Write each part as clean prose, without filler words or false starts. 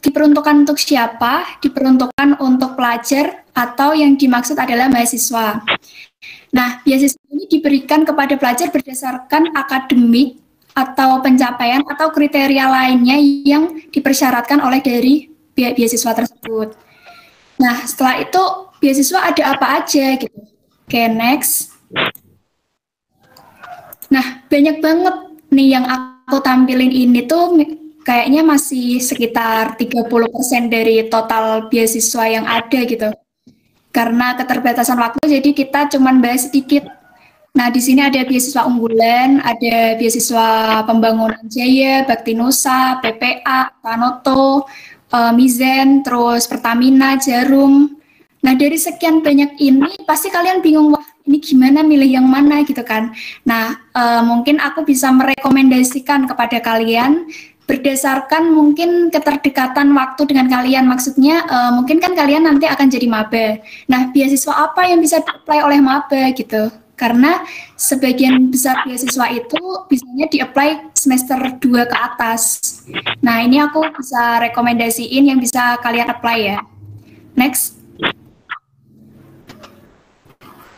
diperuntukkan untuk siapa? Diperuntukkan untuk pelajar atau yang dimaksud adalah mahasiswa. Nah, beasiswa ini diberikan kepada pelajar berdasarkan akademik atau pencapaian atau kriteria lainnya yang dipersyaratkan oleh dari beasiswa tersebut. Nah, setelah itu beasiswa ada apa aja gitu. Oke, next. Nah, banyak banget nih yang aku tampilin ini tuh kayaknya masih sekitar 30% dari total beasiswa yang ada gitu. Karena keterbatasan waktu, jadi kita cuman bahas sedikit. Nah, di sini ada beasiswa unggulan, ada beasiswa pembangunan Jaya, Bakti Nusa, PPA, Tanoto, Mizen, terus Pertamina, Jarum. Nah, dari sekian banyak ini, pasti kalian bingung, wah ini gimana milih yang mana gitu kan. Nah, mungkin aku bisa merekomendasikan kepada kalian berdasarkan mungkin keterdekatan waktu dengan kalian. Maksudnya mungkin kan kalian nanti akan jadi maba. Nah, beasiswa apa yang bisa di-apply oleh maba gitu. Karena sebagian besar beasiswa itu biasanya di-apply semester 2 ke atas. Nah, ini aku bisa rekomendasiin yang bisa kalian apply ya. Next.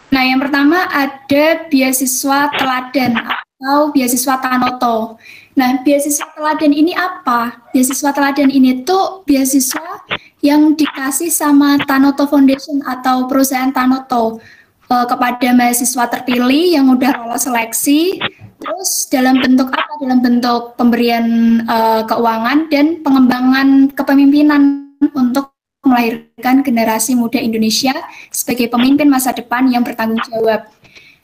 Nah, yang pertama ada beasiswa teladan atau beasiswa Tanoto. Nah, beasiswa teladan ini apa? Beasiswa teladan ini tuh beasiswa yang dikasih sama Tanoto Foundation atau perusahaan Tanoto kepada mahasiswa terpilih yang udah lolos seleksi. Terus dalam bentuk apa? Dalam bentuk pemberian keuangan dan pengembangan kepemimpinan untuk melahirkan generasi muda Indonesia sebagai pemimpin masa depan yang bertanggung jawab.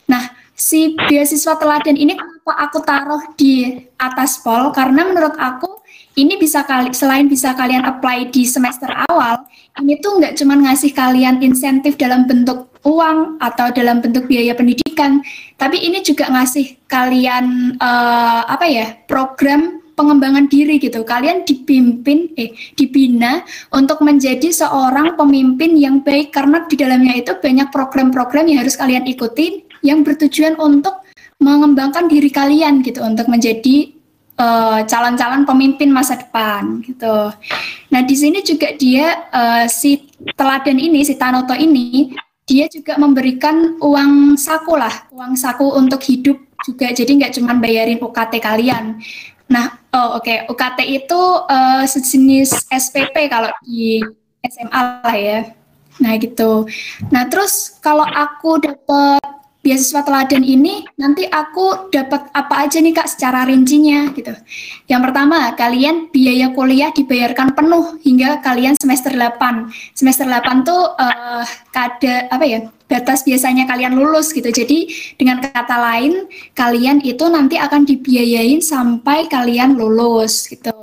Nah, si beasiswa teladan ini kenapa aku taruh di atas pol? Karena menurut aku ini bisa selain bisa kalian apply di semester awal, ini tuh nggak cuma ngasih kalian insentif dalam bentuk uang atau dalam bentuk biaya pendidikan, tapi ini juga ngasih kalian program pengembangan diri gitu. Kalian dibina untuk menjadi seorang pemimpin yang baik karena di dalamnya itu banyak program-program yang harus kalian ikuti yang bertujuan untuk mengembangkan diri kalian gitu untuk menjadi calon-calon pemimpin masa depan gitu. Nah, di sini juga dia si teladan ini, si Tanoto ini, dia juga memberikan uang saku untuk hidup juga. Jadi nggak cuma bayarin UKT kalian. Nah, UKT itu sejenis SPP kalau di SMA lah ya. Nah, gitu. Nah, terus kalau aku dapat beasiswa teladan ini, nanti aku dapat apa aja nih Kak secara rincinya gitu. Yang pertama, kalian biaya kuliah dibayarkan penuh hingga kalian semester 8. Semester 8 tuh batas biasanya kalian lulus gitu. Jadi dengan kata lain, kalian itu nanti akan dibiayain sampai kalian lulus gitu.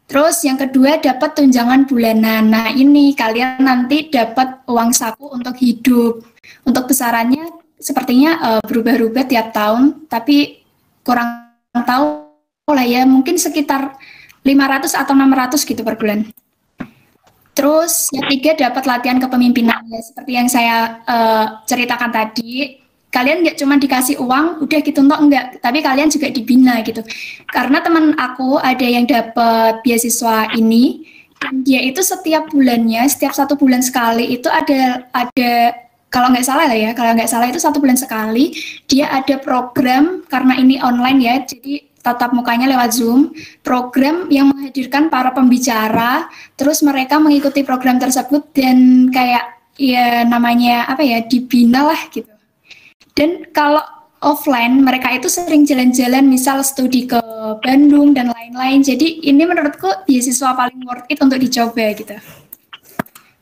Terus yang kedua dapat tunjangan bulanan. Nah, ini kalian nanti dapat uang saku untuk hidup. Untuk besarannya sepertinya berubah-ubah tiap tahun, tapi kurang tahu lah ya, mungkin sekitar 500 atau 600 gitu per bulan. Terus yang ketiga dapat latihan kepemimpinan ya, seperti yang saya ceritakan tadi. Kalian nggak cuma dikasih uang, udah gitu enggak, tapi kalian juga dibina gitu. Karena teman aku ada yang dapat beasiswa ini, dan dia itu setiap bulannya, setiap 1 bulan sekali itu ada kalau nggak salah itu 1 bulan sekali dia ada program karena ini online ya, jadi tatap mukanya lewat Zoom, program yang menghadirkan para pembicara, terus mereka mengikuti program tersebut dan kayak ya namanya dibina lah gitu. Dan kalau offline mereka itu sering jalan-jalan, misal studi ke Bandung dan lain-lain. Jadi ini menurutku beasiswa paling worth it untuk dicoba gitu.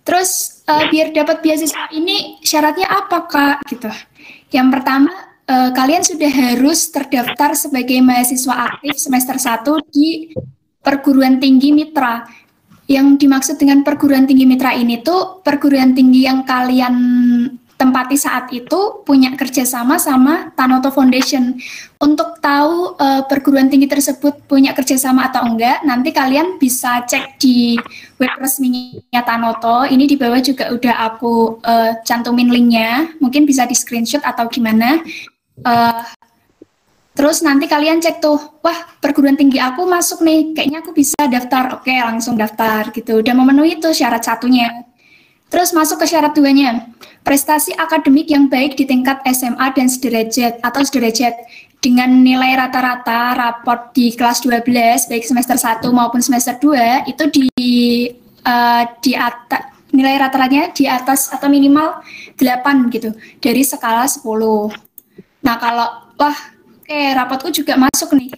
Terus biar dapat beasiswa ini syaratnya apa Kak gitu. Yang pertama kalian sudah harus terdaftar sebagai mahasiswa aktif semester 1 di perguruan tinggi mitra. Yang dimaksud dengan perguruan tinggi mitra ini tuh perguruan tinggi yang kalian tempati saat itu punya kerjasama sama Tanoto Foundation. Untuk tahu perguruan tinggi tersebut punya kerjasama atau enggak, nanti kalian bisa cek di web resminya Tanoto. Ini di bawah juga udah aku cantumin linknya. Mungkin bisa di screenshot atau gimana. Terus nanti kalian cek tuh, wah perguruan tinggi aku masuk nih, kayaknya aku bisa daftar. Oke, langsung daftar gitu. Udah memenuhi tuh syarat satunya. Terus masuk ke syarat duanya. Prestasi akademik yang baik di tingkat SMA dan sederajat atau sederajat dengan nilai rata-rata raport di kelas 12 baik semester 1 maupun semester 2 itu di atas nilai rata-ratanya di atas atau minimal 8 gitu dari skala 10. Nah, kalau wah rapotku juga masuk nih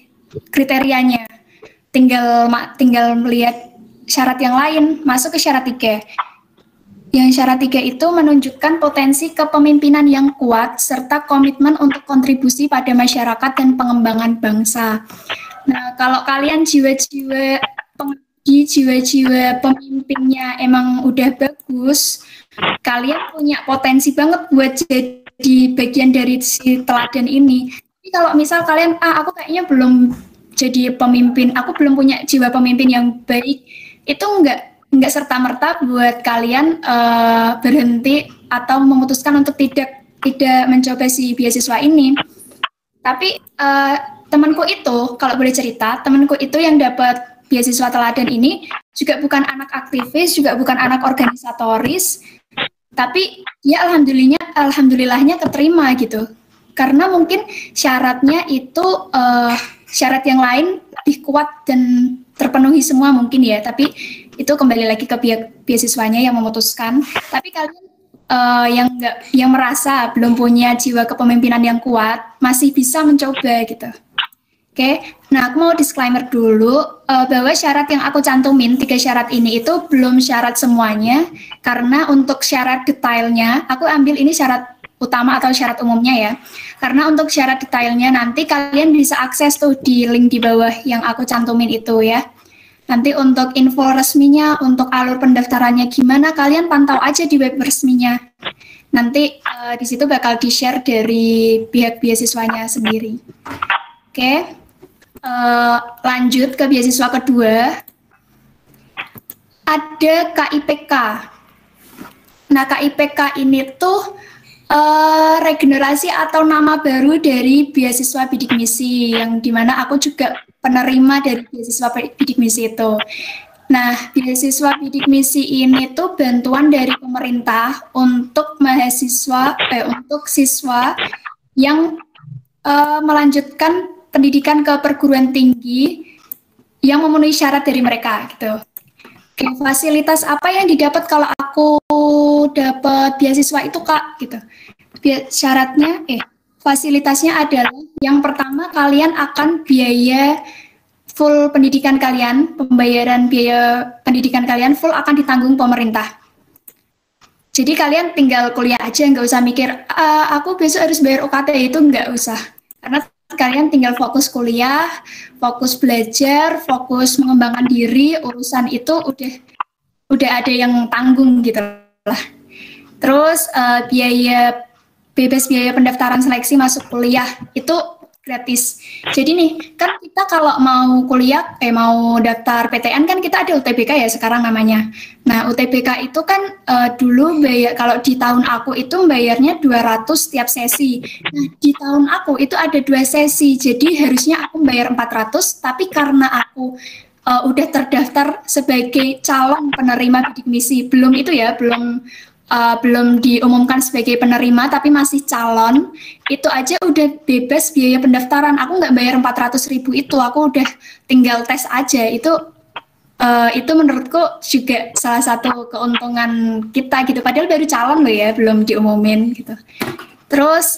kriterianya. Tinggal melihat syarat yang lain, masuk ke syarat 3. Yang syarat 3 itu menunjukkan potensi kepemimpinan yang kuat serta komitmen untuk kontribusi pada masyarakat dan pengembangan bangsa. Nah, kalau kalian jiwa-jiwa pengabdi, jiwa-jiwa pemimpinnya emang udah bagus, kalian punya potensi banget buat jadi bagian dari si teladan ini. Tapi kalau misal kalian, aku kayaknya belum jadi pemimpin, aku belum punya jiwa pemimpin yang baik, itu nggak serta-merta buat kalian berhenti atau memutuskan untuk tidak mencoba si beasiswa ini. Tapi temanku itu, kalau boleh cerita, temanku itu yang dapat beasiswa teladan ini juga bukan anak aktivis, juga bukan anak organisatoris, tapi dia alhamdulillahnya keterima gitu. Karena mungkin syaratnya itu syarat yang lain lebih kuat dan terpenuhi semua mungkin ya, tapi itu kembali lagi ke pihak beasiswanya yang memutuskan. Tapi kalian yang merasa belum punya jiwa kepemimpinan yang kuat masih bisa mencoba gitu. Oke, nah aku mau disclaimer dulu bahwa syarat yang aku cantumin 3 syarat ini itu belum syarat semuanya, karena untuk syarat detailnya aku ambil ini syarat utama atau syarat umumnya ya. Karena untuk syarat detailnya nanti kalian bisa akses tuh di link di bawah yang aku cantumin itu ya. Nanti untuk info resminya, untuk alur pendaftarannya gimana, kalian pantau aja di web resminya. Nanti di situ bakal di-share dari pihak beasiswanya sendiri. Oke, lanjut ke beasiswa kedua. Ada KIPK. Nah, KIPK ini tuh regenerasi atau nama baru dari beasiswa bidik misi, yang dimana aku juga penerima dari beasiswa bidik misi itu. Nah, beasiswa bidik misi ini tuh bantuan dari pemerintah untuk untuk siswa yang melanjutkan pendidikan ke perguruan tinggi yang memenuhi syarat dari mereka gitu. Oke, fasilitas apa yang didapat kalau aku dapat beasiswa itu Kak gitu. Syaratnya fasilitasnya adalah yang pertama kalian akan biaya full pendidikan kalian, pembayaran biaya pendidikan kalian full akan ditanggung pemerintah. Jadi kalian tinggal kuliah aja, nggak usah mikir aku besok harus bayar UKT, itu nggak usah. Karena kalian tinggal fokus kuliah, fokus belajar, fokus mengembangkan diri, urusan itu udah ada yang tanggung gitu lah. Terus bebas biaya pendaftaran seleksi masuk kuliah itu gratis. Jadi nih, kan kita kalau mau kuliah, mau daftar PTN kan kita ada UTBK ya sekarang namanya. Nah, UTBK itu kan dulu kalau di tahun aku itu bayarnya 200 setiap sesi. Nah, di tahun aku itu ada 2 sesi, jadi harusnya aku bayar 400, tapi karena aku udah terdaftar sebagai calon penerima bidik misi, belum diumumkan sebagai penerima tapi masih calon, itu aja udah bebas biaya pendaftaran. Aku nggak bayar 400.000 itu, aku udah tinggal tes aja. Itu menurutku juga salah satu keuntungan kita gitu, padahal baru calon loh ya, belum diumumin gitu. Terus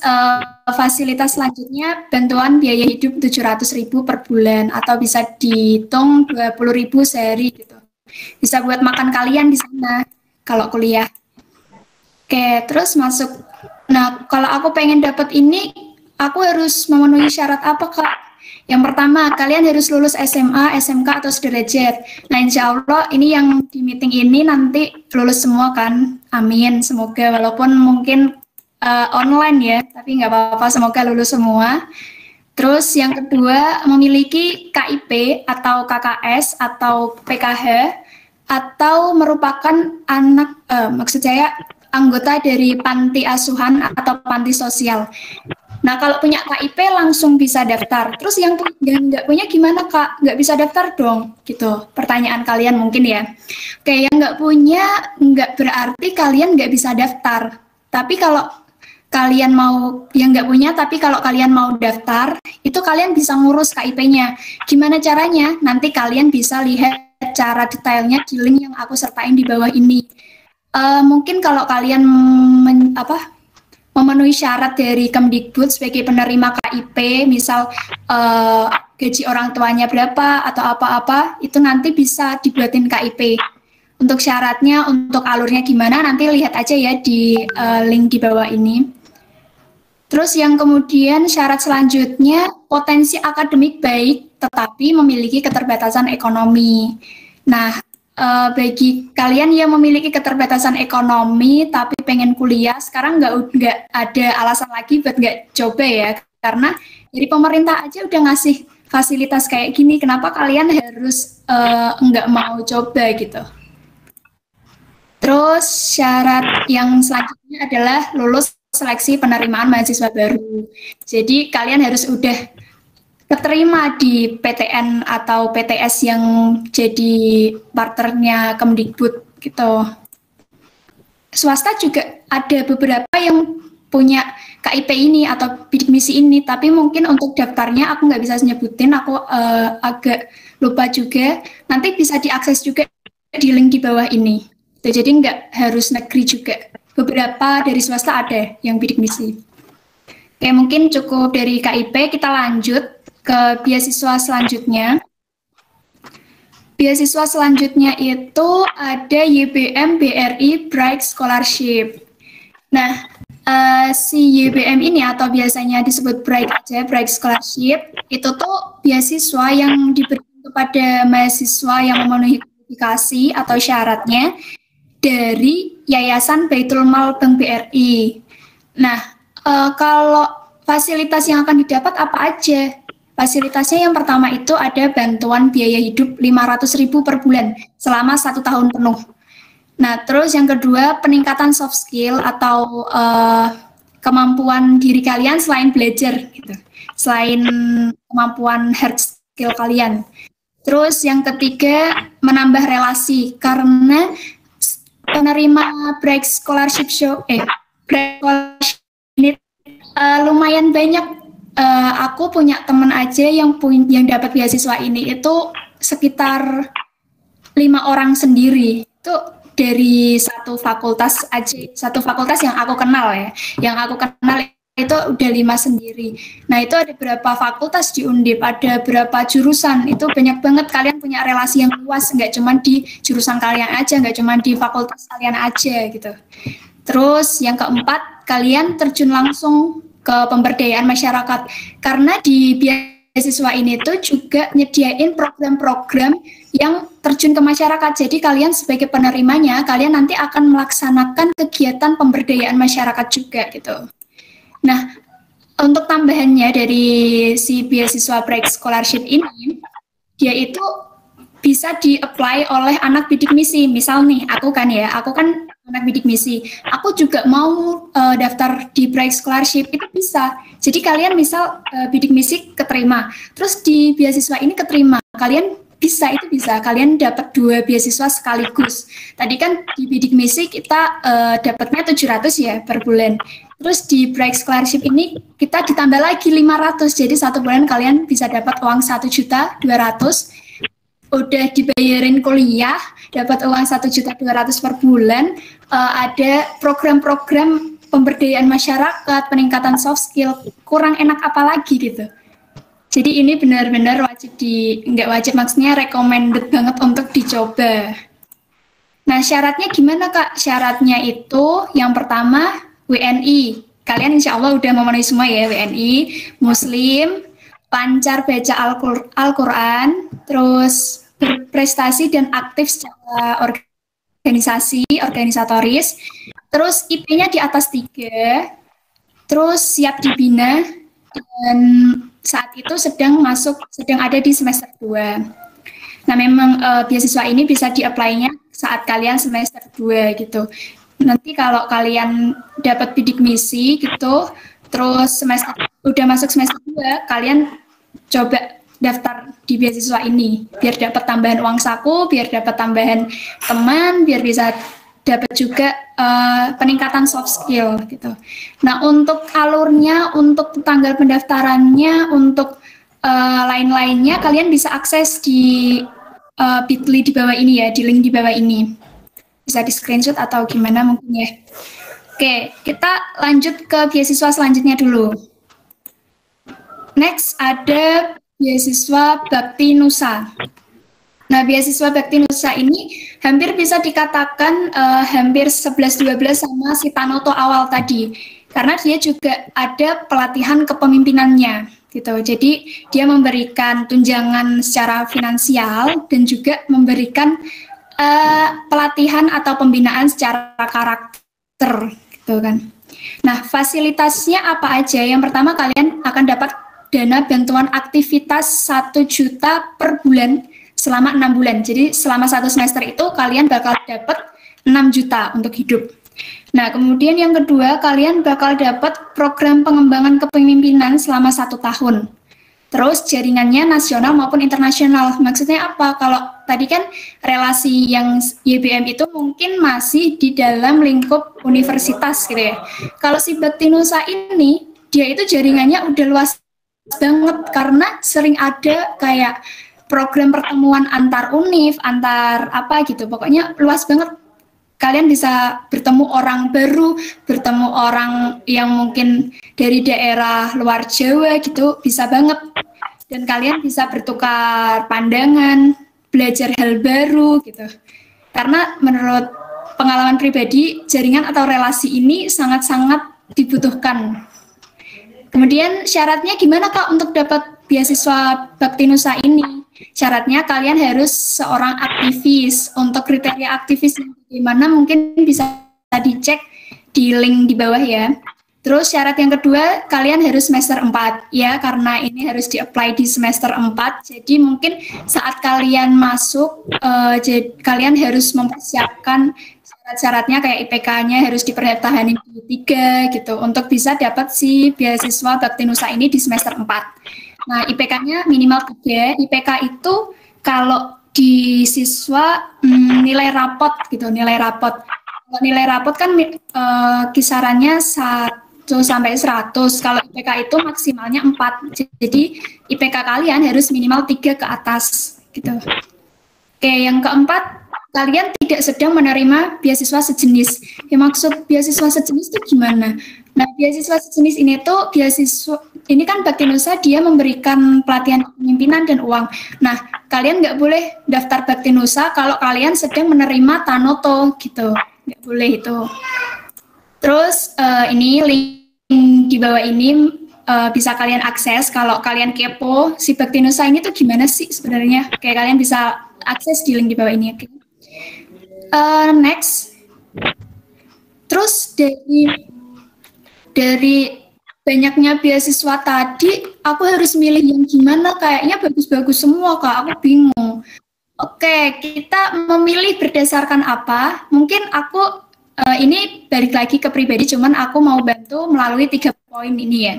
fasilitas selanjutnya bantuan biaya hidup 700.000 per bulan atau bisa dihitung 20.000 sehari gitu. Bisa buat makan kalian di sana kalau kuliah. Oke, terus masuk. Nah, kalau aku pengen dapat ini, aku harus memenuhi syarat apa, Kak? Yang pertama, kalian harus lulus SMA, SMK, atau sederajat. Nah, insya Allah ini yang di meeting ini nanti lulus semua kan? Amin, semoga. Walaupun mungkin online ya, tapi nggak apa-apa, semoga lulus semua. Terus yang kedua, memiliki KIP atau KKS atau PKH, atau merupakan maksud saya anggota dari panti asuhan atau panti sosial. Nah, kalau punya KIP langsung bisa daftar. Terus yang nggak punya gimana, Kak? Nggak bisa daftar dong, gitu. Pertanyaan kalian mungkin ya. Oke, yang nggak punya nggak berarti kalian nggak bisa daftar. Tapi kalau kalian mau, yang nggak punya, tapi kalau kalian mau daftar, itu kalian bisa ngurus KIP-nya. Gimana caranya? Nanti kalian bisa lihat cara detailnya di link yang aku sertain di bawah ini. Mungkin kalau kalian memenuhi syarat dari Kemdikbud sebagai penerima KIP, misal gaji orang tuanya berapa atau apa-apa, itu nanti bisa dibuatin KIP. Untuk syaratnya, untuk alurnya gimana, nanti lihat aja ya di link di bawah ini. Terus yang kemudian syarat selanjutnya, potensi akademik baik, tetapi memiliki keterbatasan ekonomi. Nah, bagi kalian yang memiliki keterbatasan ekonomi tapi pengen kuliah, sekarang nggak ada alasan lagi buat nggak coba ya, karena dari pemerintah aja udah ngasih fasilitas kayak gini, kenapa kalian harus nggak mau coba gitu. Terus syarat yang selanjutnya adalah lulus seleksi penerimaan mahasiswa baru. Jadi kalian harus udah keterima di PTN atau PTS yang jadi partnernya Kemdikbud gitu. Swasta juga ada beberapa yang punya KIP ini atau bidik misi ini, tapi mungkin untuk daftarnya aku nggak bisa nyebutin, aku agak lupa juga. Nanti bisa diakses juga di link di bawah ini. Jadi nggak harus negeri juga. Beberapa dari swasta ada yang bidik misi. Oke, mungkin cukup dari KIP, kita lanjut ke beasiswa selanjutnya. Beasiswa selanjutnya itu ada YBM BRI Bright Scholarship. Nah, si YBM ini atau biasanya disebut Bright aja, Bright Scholarship, itu tuh beasiswa yang diberikan kepada mahasiswa yang memenuhi kualifikasi atau syaratnya dari Yayasan Baitul Mal Bank BRI. Nah, kalau fasilitas yang akan didapat apa aja? Fasilitasnya yang pertama itu ada bantuan biaya hidup 500.000 per bulan selama 1 tahun penuh. Nah, terus yang kedua peningkatan soft skill atau kemampuan diri kalian selain belajar, gitu. Selain kemampuan hard skill kalian. Terus yang ketiga menambah relasi karena penerima Bright Scholarship ini lumayan banyak. Aku punya teman aja yang dapat beasiswa ini itu sekitar 5 orang sendiri. Itu dari satu fakultas aja, satu fakultas yang aku kenal ya. Yang aku kenal itu udah 5 sendiri. Nah, itu ada berapa fakultas di Undip, ada berapa jurusan, itu banyak banget. Kalian punya relasi yang luas, nggak cuma di jurusan kalian aja, nggak cuma di fakultas kalian aja gitu. Terus yang keempat, kalian terjun langsung ke pemberdayaan masyarakat. Karena di beasiswa ini tuh juga nyediain program-program yang terjun ke masyarakat. Jadi kalian sebagai penerimanya, kalian nanti akan melaksanakan kegiatan pemberdayaan masyarakat juga gitu. Nah, untuk tambahannya dari si beasiswa Bright Scholarship ini, dia itu bisa di-apply oleh anak bidik misi. Misal nih, aku kan anak bidik misi. Aku juga mau daftar di Bright Scholarship, itu bisa. Jadi kalian misal bidik misi keterima, terus di beasiswa ini keterima, kalian bisa, itu bisa. Kalian dapat 2 beasiswa sekaligus. Tadi kan di bidik misi kita dapatnya 700 ya per bulan. Terus di Bright Scholarship ini kita ditambah lagi 500. Jadi 1 bulan kalian bisa dapat uang 1.200.000. Udah dibayarin kuliah, dapat uang 1.200.000 per bulan. Ada program-program pemberdayaan masyarakat, peningkatan soft skill. Kurang enak apa lagi gitu. Jadi ini benar-benar nggak wajib, maksudnya recommended banget untuk dicoba. Nah, syaratnya gimana, Kak? Syaratnya itu yang pertama WNI. Kalian insya Allah udah memenuhi semua ya, WNI, Muslim, lancar baca Al-Quran, terus berprestasi dan aktif secara organisatoris, terus IP-nya di atas 3, terus siap dibina, dan saat itu sedang ada di semester 2. Nah, memang beasiswa ini bisa di-apply-nya saat kalian semester 2 gitu. Nanti kalau kalian dapat bidik misi gitu, terus udah masuk semester 2, kalian coba daftar di beasiswa ini biar dapat tambahan uang saku, biar dapat tambahan teman, biar bisa dapat juga peningkatan soft skill gitu. Nah, untuk alurnya, untuk tanggal pendaftarannya, untuk lain-lainnya kalian bisa akses di Bitly di bawah ini ya, di link di bawah ini. Bisa di screenshot atau gimana mungkin ya. Oke, kita lanjut ke beasiswa selanjutnya dulu. Next ada beasiswa Bakti Nusa. Nah, beasiswa Bakti Nusa ini hampir bisa dikatakan hampir 11-12 sama si Tanoto awal tadi. Karena dia juga ada pelatihan kepemimpinannya gitu. Jadi dia memberikan tunjangan secara finansial dan juga memberikan pelatihan atau pembinaan secara karakter gitu kan. Nah, fasilitasnya apa aja? Yang pertama, kalian akan dapat dana bantuan aktivitas 1 juta per bulan selama 6 bulan. Jadi selama 1 semester itu kalian bakal dapat 6 juta untuk hidup. Nah, kemudian yang kedua, kalian bakal dapat program pengembangan kepemimpinan selama 1 tahun. Terus jaringannya nasional maupun internasional. Maksudnya apa? Kalau tadi kan relasi yang YBM itu mungkin masih di dalam lingkup universitas gitu ya. Kalau si Bakti Nusa ini, dia itu jaringannya udah luas banget karena sering ada kayak program pertemuan antar univ, antar apa gitu. Pokoknya luas banget. Kalian bisa bertemu orang baru, bertemu orang yang mungkin dari daerah luar Jawa gitu, bisa banget. Dan kalian bisa bertukar pandangan, belajar hal baru gitu. Karena menurut pengalaman pribadi, jaringan atau relasi ini sangat-sangat dibutuhkan. Kemudian syaratnya gimana Kak untuk dapat beasiswa Bakti Nusa ini? Syaratnya kalian harus seorang aktivis. Untuk kriteria aktivis yang bagaimana mungkin bisa dicek di link di bawah ya. Terus syarat yang kedua, kalian harus semester 4 ya, karena ini harus di-apply di semester 4. Jadi mungkin saat kalian masuk, kalian harus mempersiapkan syarat-syaratnya kayak IPK-nya harus dipertahankan di 3 gitu, untuk bisa dapat si beasiswa Bakti Nusa ini di semester 4. Nah, IPK-nya minimal 3. IPK itu kalau di siswa nilai rapot gitu, nilai rapot. Kalau nilai rapot kan kisarannya 1 sampai 100. Kalau IPK itu maksimalnya 4. Jadi IPK kalian harus minimal 3 ke atas gitu. Oke, yang keempat, kalian tidak sedang menerima beasiswa sejenis. Yang maksud beasiswa sejenis itu gimana? Nah, beasiswa sejenis ini tuh ini kan Bakti Nusa dia memberikan pelatihan kepemimpinan dan uang. Nah, kalian nggak boleh daftar Bakti Nusa kalau kalian sedang menerima Tanoto gitu. Nggak boleh itu. Terus ini link di bawah ini bisa kalian akses kalau kalian kepo si Bakti Nusa ini tuh gimana sih sebenarnya. Kayak kalian bisa akses di link di bawah ini. Okay. Next. Terus dari banyaknya beasiswa tadi, aku harus milih yang gimana? Kayaknya bagus-bagus semua, Kak. Aku bingung. Oke, kita memilih berdasarkan apa? Mungkin aku ini balik lagi ke pribadi, cuman aku mau bantu melalui 3 poin ini ya.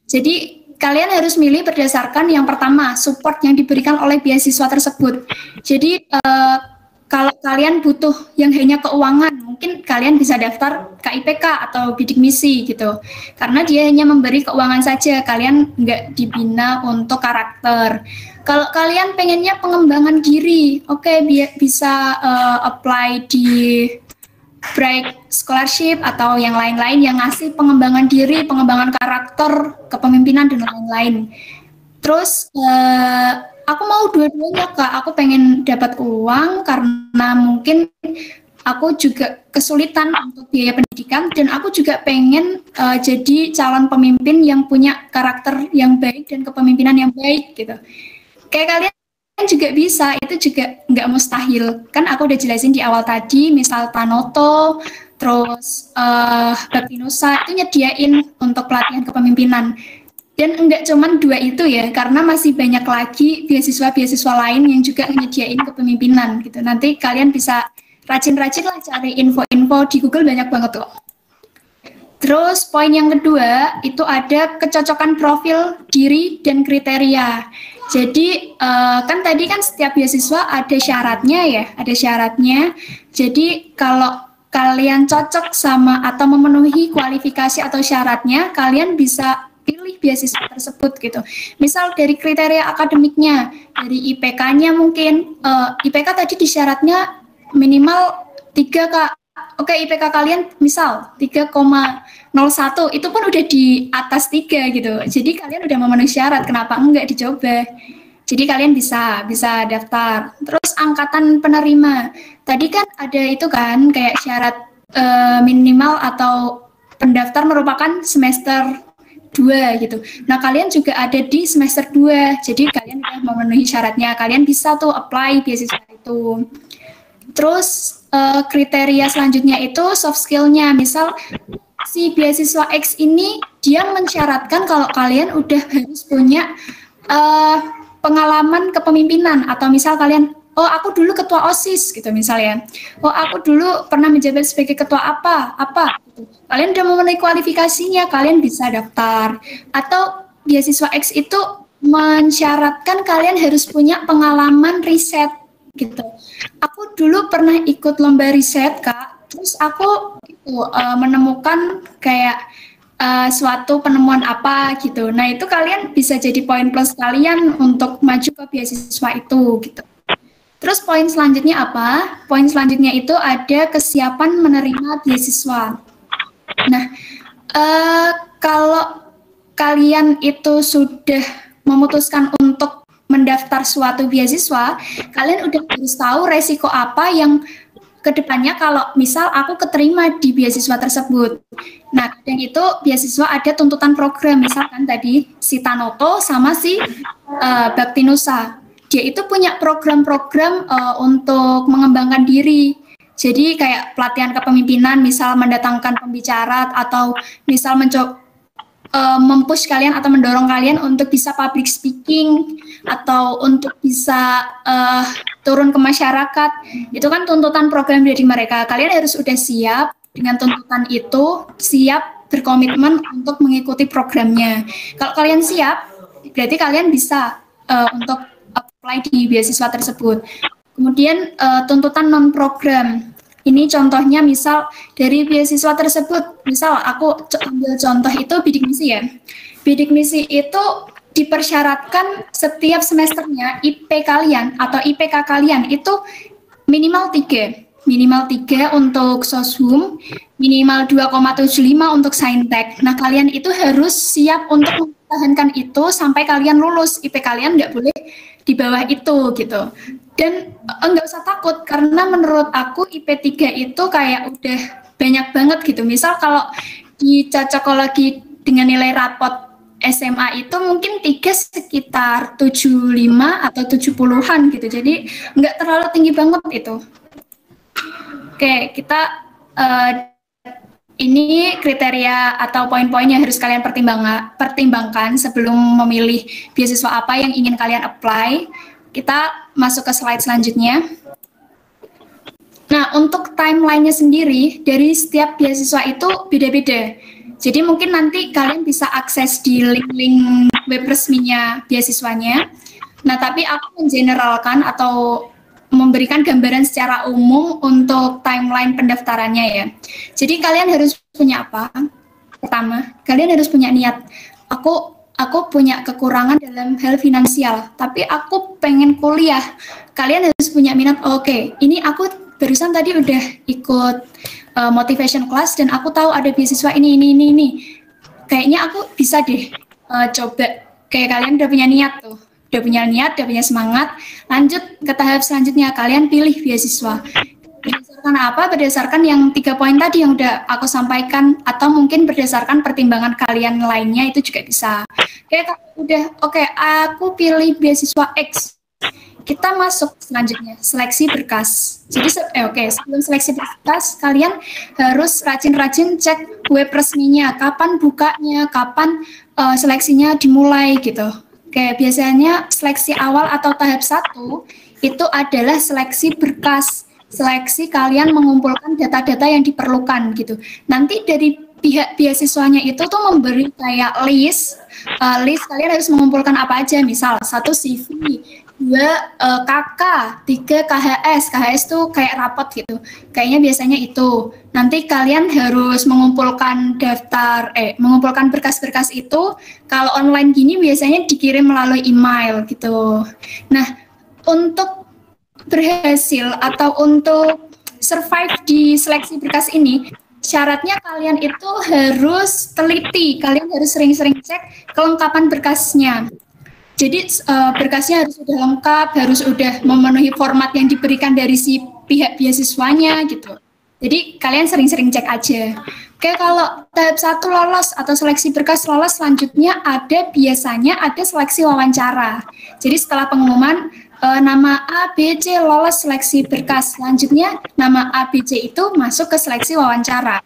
Jadi kalian harus milih berdasarkan yang pertama, support yang diberikan oleh beasiswa tersebut. Jadi kalau kalian butuh yang hanya keuangan, mungkin kalian bisa daftar KIPK atau bidik misi gitu. Karena dia hanya memberi keuangan saja, kalian nggak dibina untuk karakter. Kalau kalian pengennya pengembangan diri, oke, bisa apply di Bright Scholarship atau yang lain-lain yang ngasih pengembangan diri, pengembangan karakter, kepemimpinan, dan lain-lain. Terus aku mau dua-duanya, Kak. Aku pengen dapat uang karena mungkin aku juga kesulitan untuk biaya pendidikan, dan aku juga pengen jadi calon pemimpin yang punya karakter yang baik dan kepemimpinan yang baik gitu. Kayak kalian juga bisa, itu juga nggak mustahil. Kan aku udah jelasin di awal tadi, misal Tanoto, terus Bakti Nusa itu nyediain untuk pelatihan kepemimpinan. Dan enggak cuman 2 itu ya, karena masih banyak lagi beasiswa-beasiswa lain yang juga nyediain kepemimpinan gitu. Nanti kalian bisa rajin-rajin lah cari info-info di Google, banyak banget kok. Terus poin yang kedua itu ada kecocokan profil diri dan kriteria. Jadi kan tadi kan setiap beasiswa ada syaratnya ya, ada syaratnya. Jadi kalau kalian cocok sama atau memenuhi kualifikasi atau syaratnya, kalian bisa pilih beasiswa tersebut gitu. Misal dari kriteria akademiknya, dari IPK-nya mungkin, IPK tadi di syaratnya minimal 3 Kak. Oke, IPK kalian misal 3,01, itu pun udah di atas 3 gitu. Jadi kalian udah memenuhi syarat, kenapa enggak dicoba? Jadi kalian bisa daftar. Terus angkatan penerima. Tadi kan ada itu kan kayak syarat minimal atau pendaftar merupakan semester 2 gitu. Nah, kalian juga ada di semester 2. Jadi kalian udah memenuhi syaratnya. Kalian bisa tuh apply beasiswa itu. Terus kriteria selanjutnya itu soft skill-nya. Misal si beasiswa X ini dia mensyaratkan kalau kalian udah harus punya pengalaman kepemimpinan, atau misal kalian, oh aku dulu ketua OSIS gitu misalnya. Oh aku dulu pernah menjabat sebagai ketua apa gitu. Kalian udah memenuhi kualifikasinya, kalian bisa daftar. Atau beasiswa X itu mensyaratkan kalian harus punya pengalaman riset gitu. Aku dulu pernah ikut lomba riset Kak, terus aku menemukan kayak suatu penemuan apa gitu. Nah itu kalian bisa jadi poin plus kalian untuk maju ke beasiswa itu gitu. Terus poin selanjutnya apa? Poin selanjutnya itu ada kesiapan menerima beasiswa. Nah kalau kalian itu sudah memutuskan untuk mendaftar suatu beasiswa, kalian udah harus tahu resiko apa yang kedepannya kalau misal aku keterima di beasiswa tersebut. Nah, dan itu beasiswa ada tuntutan program, misalkan tadi si Tanoto sama si Baktinusa. Dia itu punya program-program untuk mengembangkan diri. Jadi kayak pelatihan kepemimpinan, misal mendatangkan pembicara atau misal mempush kalian atau mendorong kalian untuk bisa public speaking atau untuk bisa turun ke masyarakat. Itu kan tuntutan program dari mereka. Kalian harus udah siap dengan tuntutan itu, siap berkomitmen untuk mengikuti programnya. Kalau kalian siap, berarti kalian bisa untuk apply di beasiswa tersebut. Kemudian tuntutan non-program. Ini contohnya misal dari beasiswa tersebut, misal aku ambil contoh itu bidik misi ya. Bidik misi itu dipersyaratkan setiap semesternya IP kalian atau IPK kalian itu minimal 3. Minimal 3 untuk Soshum, minimal 2,75 untuk Saintek. Nah, kalian itu harus siap untuk mempertahankan itu sampai kalian lulus. IP kalian nggak boleh di bawah itu gitu. Dan nggak usah takut, karena menurut aku IP 3 itu kayak udah banyak banget gitu. Misal kalau dicocokologi dengan nilai rapot SMA itu mungkin 3 sekitar 75 atau 70-an gitu. Jadi nggak terlalu tinggi banget itu. Oke, kita ini kriteria atau poin-poin yang harus kalian pertimbangkan sebelum memilih beasiswa apa yang ingin kalian apply. Kita masuk ke slide selanjutnya. Nah, untuk timeline-nya sendiri, dari setiap beasiswa itu beda-beda. Jadi mungkin nanti kalian bisa akses di link-link web resminya beasiswanya. Nah, tapi aku mengeneralkan atau memberikan gambaran secara umum untuk timeline pendaftarannya ya. Jadi kalian harus punya apa? Pertama, kalian harus punya niat. Aku punya kekurangan dalam hal finansial, tapi aku pengen kuliah. Kalian harus punya minat, oke, ini aku barusan tadi udah ikut motivation class dan aku tahu ada beasiswa ini. Kayaknya aku bisa deh coba. Kayak kalian udah punya niat tuh. Udah punya semangat, lanjut ke tahap selanjutnya, kalian pilih beasiswa. Berdasarkan apa? Berdasarkan yang 3 poin tadi yang udah aku sampaikan, atau mungkin berdasarkan pertimbangan kalian lainnya itu juga bisa. Oke, aku pilih beasiswa X. Kita masuk selanjutnya, seleksi berkas. Jadi, sebelum seleksi berkas, kalian harus rajin-rajin cek web resminya, kapan bukanya, kapan seleksinya dimulai gitu. Oke, biasanya seleksi awal atau tahap 1 itu adalah seleksi berkas. Seleksi kalian mengumpulkan data-data yang diperlukan gitu. Nanti dari pihak beasiswanya itu tuh memberi kayak list kalian harus mengumpulkan apa aja, misal 1 CV, 2 KK, 3 KHS tuh kayak rapot gitu, kayaknya biasanya itu. Nanti kalian harus mengumpulkan mengumpulkan berkas-berkas itu. Kalau online gini biasanya dikirim melalui email gitu. Nah, untuk berhasil atau untuk survive di seleksi berkas ini, syaratnya kalian itu harus teliti, kalian harus sering-sering cek kelengkapan berkasnya. Jadi berkasnya harus sudah lengkap, harus sudah memenuhi format yang diberikan dari si pihak beasiswanya gitu. Jadi kalian sering-sering cek aja. Oke, kalau tahap 1 lolos atau seleksi berkas lolos, selanjutnya biasanya ada seleksi wawancara. Jadi setelah pengumuman nama A, B, C lolos seleksi berkas, selanjutnya nama A, B, C itu masuk ke seleksi wawancara.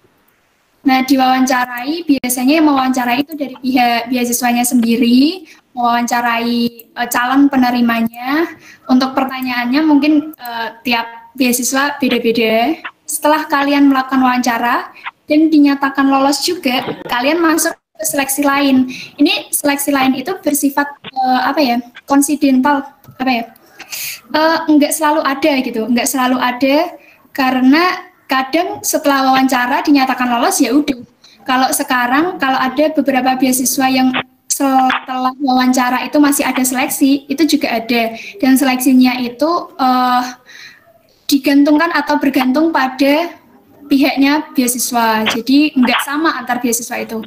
Nah, diwawancarai, biasanya yang mewawancarai itu dari pihak beasiswanya sendiri, mewawancarai calon penerimanya. Untuk pertanyaannya mungkin tiap beasiswa beda-beda. Setelah kalian melakukan wawancara dan dinyatakan lolos juga, kalian masuk ke seleksi lain. Ini seleksi lain itu bersifat konsidental, enggak selalu ada gitu, enggak selalu ada, karena kadang setelah wawancara dinyatakan lolos ya udah. Kalau sekarang kalau ada beberapa beasiswa yang setelah wawancara itu masih ada seleksi, itu juga ada, dan seleksinya itu digantungkan atau bergantung pada pihaknya beasiswa, jadi nggak sama antar beasiswa itu.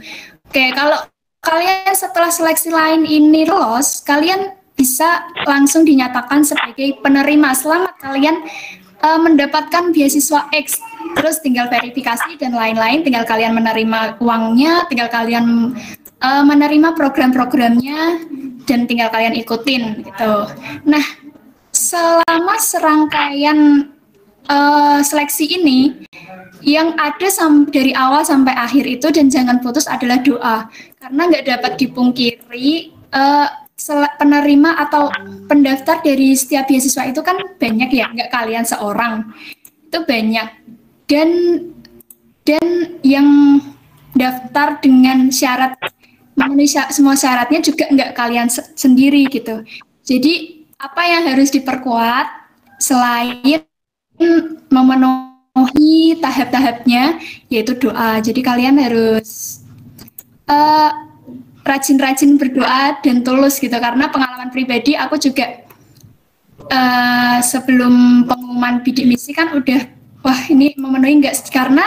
Oke, kalau kalian setelah seleksi lain ini lolos, kalian bisa langsung dinyatakan sebagai penerima. Selamat, kalian mendapatkan beasiswa X, terus tinggal verifikasi dan lain-lain, tinggal kalian menerima uangnya, tinggal kalian menerima program-programnya, dan tinggal kalian ikutin gitu. Nah, selama serangkaian seleksi ini, yang ada dari awal sampai akhir itu dan jangan putus adalah doa, karena nggak dapat dipungkiri penerima atau pendaftar dari setiap beasiswa itu kan banyak ya, nggak kalian seorang, itu banyak, dan yang daftar dengan syarat memenuhi semua syaratnya juga nggak kalian sendiri gitu. Jadi apa yang harus diperkuat selain memenuhi tahap-tahapnya, yaitu doa. Jadi kalian harus rajin-rajin berdoa dan tulus gitu, karena pengalaman pribadi aku juga sebelum pengumuman bidik misi kan udah wah ini memenuhi enggak, karena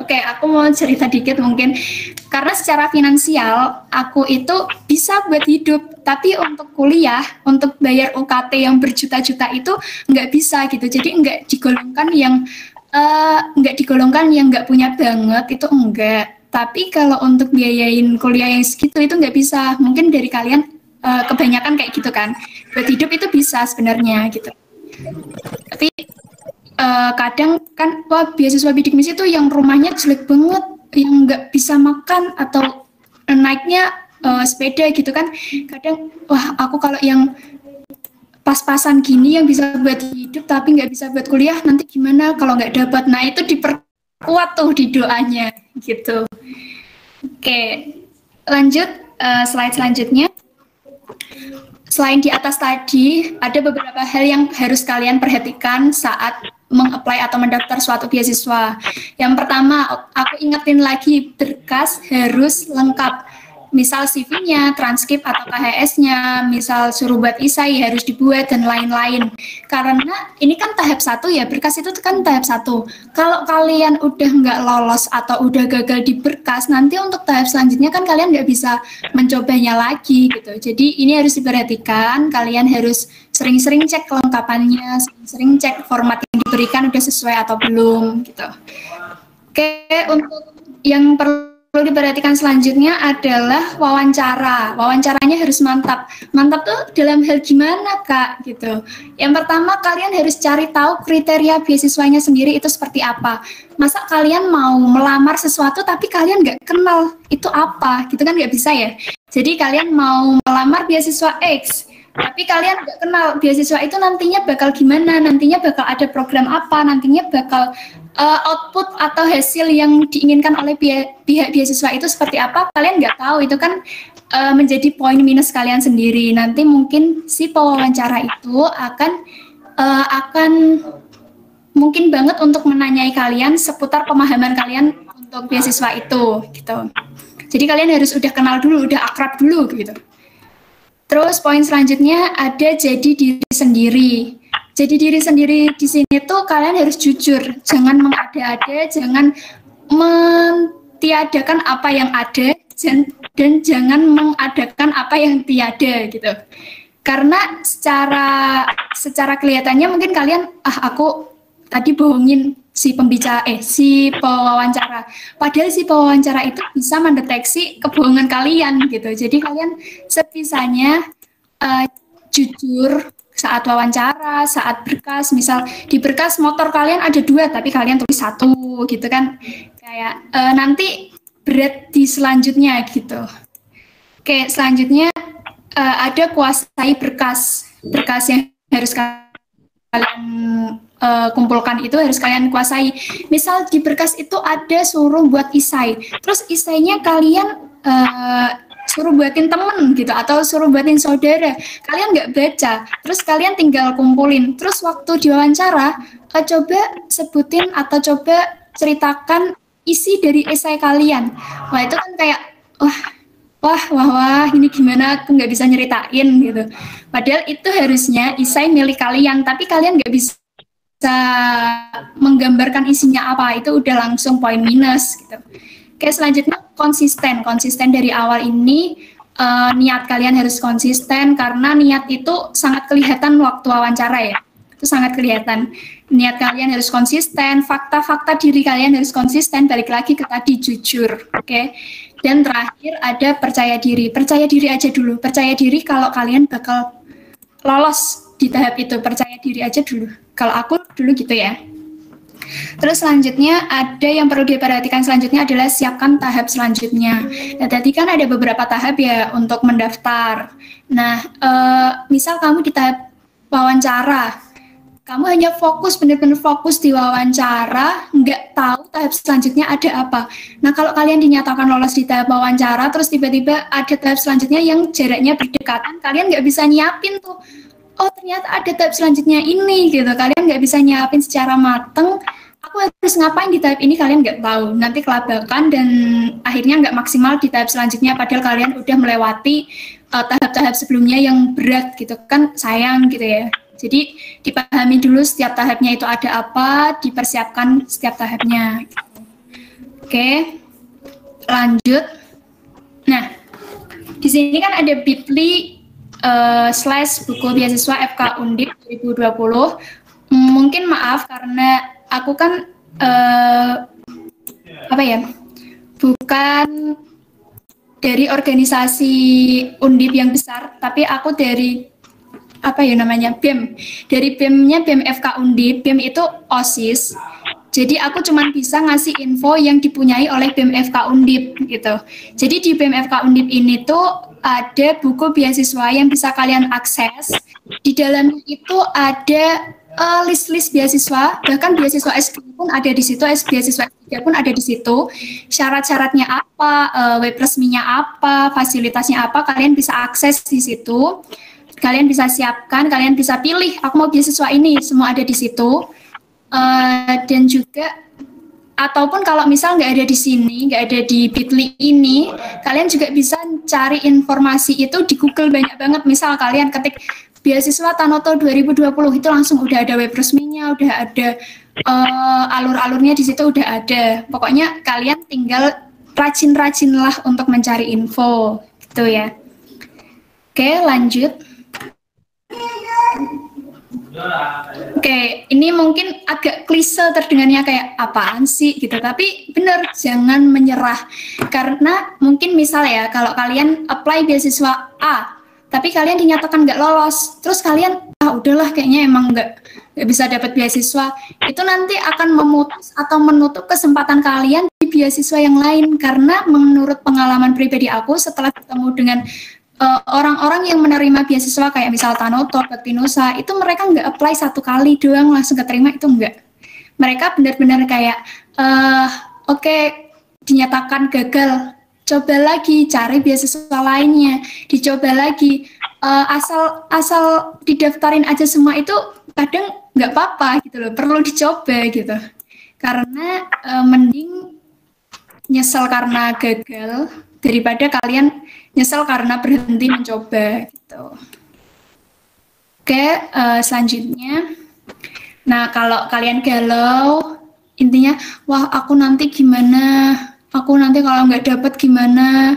aku mau cerita dikit mungkin, karena secara finansial aku itu bisa buat hidup, tapi untuk kuliah, untuk bayar UKT yang berjuta-juta itu nggak bisa gitu. Jadi nggak digolongkan yang nggak punya banget, itu enggak. Tapi kalau untuk biayain kuliah yang segitu itu nggak bisa. Mungkin dari kalian kebanyakan kayak gitu kan. Buat hidup itu bisa sebenarnya gitu. Tapi kadang kan beasiswa bidik misi itu yang rumahnya jelek banget, yang nggak bisa makan atau naiknya sepeda gitu kan. Kadang aku kalau yang pas-pasan gini yang bisa buat hidup tapi nggak bisa buat kuliah, nanti gimana kalau nggak dapat. Nah itu diperkuat tuh di doanya gitu. Oke, lanjut slide selanjutnya. Selain di atas tadi, ada beberapa hal yang harus kalian perhatikan saat meng-apply atau mendaftar suatu beasiswa. Yang pertama, aku ingetin lagi, berkas harus lengkap. Misal CV-nya, transkrip atau KHS-nya, misal suruh buat isai harus dibuat, dan lain-lain. Karena ini kan tahap 1 ya, berkas itu kan tahap 1. Kalau kalian udah nggak lolos atau udah gagal di berkas, nanti untuk tahap selanjutnya kan kalian nggak bisa mencobanya lagi gitu. Jadi ini harus diperhatikan, kalian harus sering-sering cek kelengkapannya, sering-sering cek format yang diberikan udah sesuai atau belum gitu. Oke, untuk yang perlu diperhatikan selanjutnya adalah wawancara. Wawancaranya harus mantap. Mantap tuh dalam hal gimana, Kak? Gitu. Yang pertama, kalian harus cari tahu kriteria beasiswanya sendiri itu seperti apa. Masa kalian mau melamar sesuatu tapi kalian nggak kenal itu apa? Gitu kan nggak bisa ya. Jadi kalian mau melamar beasiswa X, tapi kalian nggak kenal beasiswa itu nantinya bakal gimana, nantinya bakal ada program apa, nantinya bakal output atau hasil yang diinginkan oleh pihak beasiswa itu seperti apa, kalian nggak tahu. Itu kan menjadi poin minus kalian sendiri. Nanti mungkin si pewawancara itu akan mungkin banget untuk menanyai kalian seputar pemahaman kalian untuk beasiswa itu, gitu. Jadi kalian harus udah kenal dulu, udah akrab dulu, gitu. Terus poin selanjutnya ada jadi diri sendiri. Jadi diri sendiri di sini tuh kalian harus jujur, jangan mengada-ada, jangan mentiadakan apa yang ada, dan jangan mengadakan apa yang tiada gitu. Karena secara kelihatannya mungkin kalian, aku tadi bohongin si pewawancara. Padahal si pewawancara itu bisa mendeteksi kebohongan kalian gitu. Jadi kalian sebisanya jujur saat wawancara, saat berkas. Misal di berkas motor kalian ada 2, tapi kalian tulis 1 gitu kan. Kayak nanti berat di selanjutnya gitu. Oke, selanjutnya ada kuasai berkas. Berkas yang harus kalian kumpulkan itu harus kalian kuasai. Misal di berkas itu ada suruh buat isai, terus isainya kalian suruh buatin temen gitu, atau suruh buatin saudara, kalian nggak baca, terus kalian tinggal kumpulin, terus waktu diwawancara coba sebutin atau coba ceritakan isi dari esai kalian. Wah itu kan kayak wah ini gimana, aku nggak bisa nyeritain gitu. Padahal itu harusnya esai milik kalian, tapi kalian nggak bisa menggambarkan isinya apa, itu udah langsung poin minus gitu. Oke, selanjutnya konsisten dari awal ini niat kalian harus konsisten, karena niat itu sangat kelihatan waktu wawancara ya, itu sangat kelihatan. Niat kalian harus konsisten, fakta-fakta diri kalian harus konsisten, balik lagi ke tadi jujur, oke? Dan terakhir ada percaya diri aja dulu, percaya diri kalau kalian bakal lolos di tahap itu, percaya diri aja dulu. Kalau aku dulu gitu ya. Terus selanjutnya ada yang perlu diperhatikan selanjutnya adalah siapkan tahap selanjutnya. Nah tadi kan ada beberapa tahap ya untuk mendaftar. Nah misal kamu di tahap wawancara, kamu hanya fokus, benar-benar fokus di wawancara, nggak tahu tahap selanjutnya ada apa. Nah kalau kalian dinyatakan lolos di tahap wawancara, terus tiba-tiba ada tahap selanjutnya yang jaraknya berdekatan, kalian nggak bisa nyiapin tuh. Oh ternyata ada tahap selanjutnya ini gitu, kalian nggak bisa nyiapin secara mateng, aku harus ngapain di tahap ini, kalian nggak tahu, nanti kelabakan dan akhirnya nggak maksimal di tahap selanjutnya, padahal kalian udah melewati tahap-tahap sebelumnya yang berat gitu kan, sayang gitu ya. Jadi dipahami dulu setiap tahapnya itu ada apa, dipersiapkan setiap tahapnya. Oke, lanjut. Nah, di sini kan ada bit.ly / buku beasiswa FK Undip 2020. Mungkin maaf karena aku kan bukan dari organisasi Undip yang besar, tapi aku dari BEM. Dari BEM-nya BEM FK Undip, BEM itu OSIS. Jadi aku cuma bisa ngasih info yang dipunyai oleh BEM FK Undip gitu. Jadi di BEM FK Undip ini tuh ada buku beasiswa yang bisa kalian akses. Di dalamnya itu ada list-list beasiswa, bahkan beasiswa S2 pun ada di situ, beasiswa S3 pun ada di situ. Syarat-syaratnya apa, web resminya apa, fasilitasnya apa, kalian bisa akses di situ. Kalian bisa siapkan, kalian bisa pilih, aku mau beasiswa ini, semua ada di situ. Dan juga ataupun kalau misal nggak ada di sini, nggak ada di bit.ly ini, kalian juga bisa cari informasi itu di Google banyak banget. Misal kalian ketik beasiswa Tanoto 2020, itu langsung udah ada web resminya, udah ada alur-alurnya di situ udah ada. Pokoknya kalian tinggal rajin-rajinlah untuk mencari info, gitu ya. Oke, lanjut. Oke, ini mungkin agak klise terdengarnya kayak apaan sih gitu, tapi benar, jangan menyerah. Karena mungkin misal ya, kalau kalian apply beasiswa A, tapi kalian dinyatakan nggak lolos, terus kalian, udahlah kayaknya emang nggak bisa dapat beasiswa, itu nanti akan memutus atau menutup kesempatan kalian di beasiswa yang lain. Karena menurut pengalaman pribadi aku, setelah bertemu dengan orang-orang yang menerima beasiswa kayak misal Tanoto, Bakti Nusa, itu mereka nggak apply 1 kali doang langsung keterima, itu enggak. mereka benar-benar kayak oke, dinyatakan gagal, coba lagi cari beasiswa lainnya, dicoba lagi. Asal didaftarin aja semua itu kadang nggak apa-apa gitu loh, perlu dicoba gitu. Karena mending nyesel karena gagal daripada kalian nyesel karena berhenti mencoba gitu. Oke, selanjutnya. Nah, kalau kalian galau, intinya, wah aku nanti gimana? Aku nanti kalau nggak dapet gimana?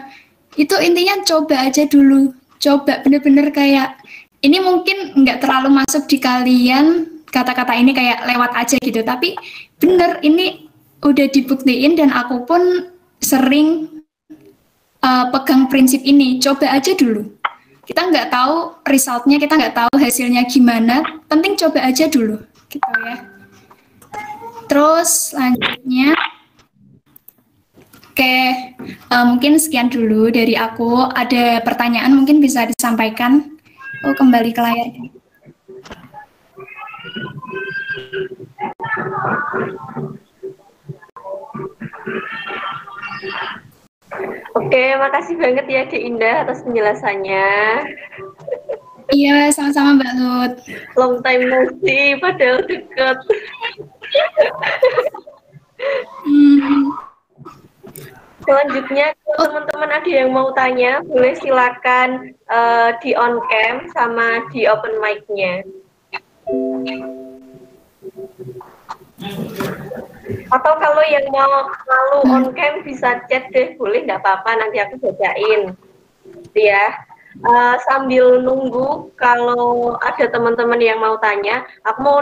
Itu intinya coba aja dulu. Coba bener-bener kayak, ini mungkin nggak terlalu masuk di kalian, kata-kata ini kayak lewat aja gitu. Tapi bener, ini udah dibuktiin dan aku pun sering pegang prinsip ini. Coba aja dulu. Kita nggak tahu resultnya, kita nggak tahu hasilnya gimana, penting coba aja dulu, gitu ya. Terus selanjutnya, oke, mungkin sekian dulu dari aku. Ada pertanyaan mungkin bisa disampaikan. Oh, kembali ke layar. Oke, makasih banget ya Dek Indah atas penjelasannya. Iya, sama-sama Mbak Lut. Long time no see, padahal deket. Selanjutnya, kalau teman-teman ada yang mau tanya, boleh silakan di on cam sama di open mic-nya. Atau kalau yang mau malu on cam bisa chat deh, boleh nggak apa-apa, nanti aku bacain. Ya, sambil nunggu kalau ada teman-teman yang mau tanya, aku mau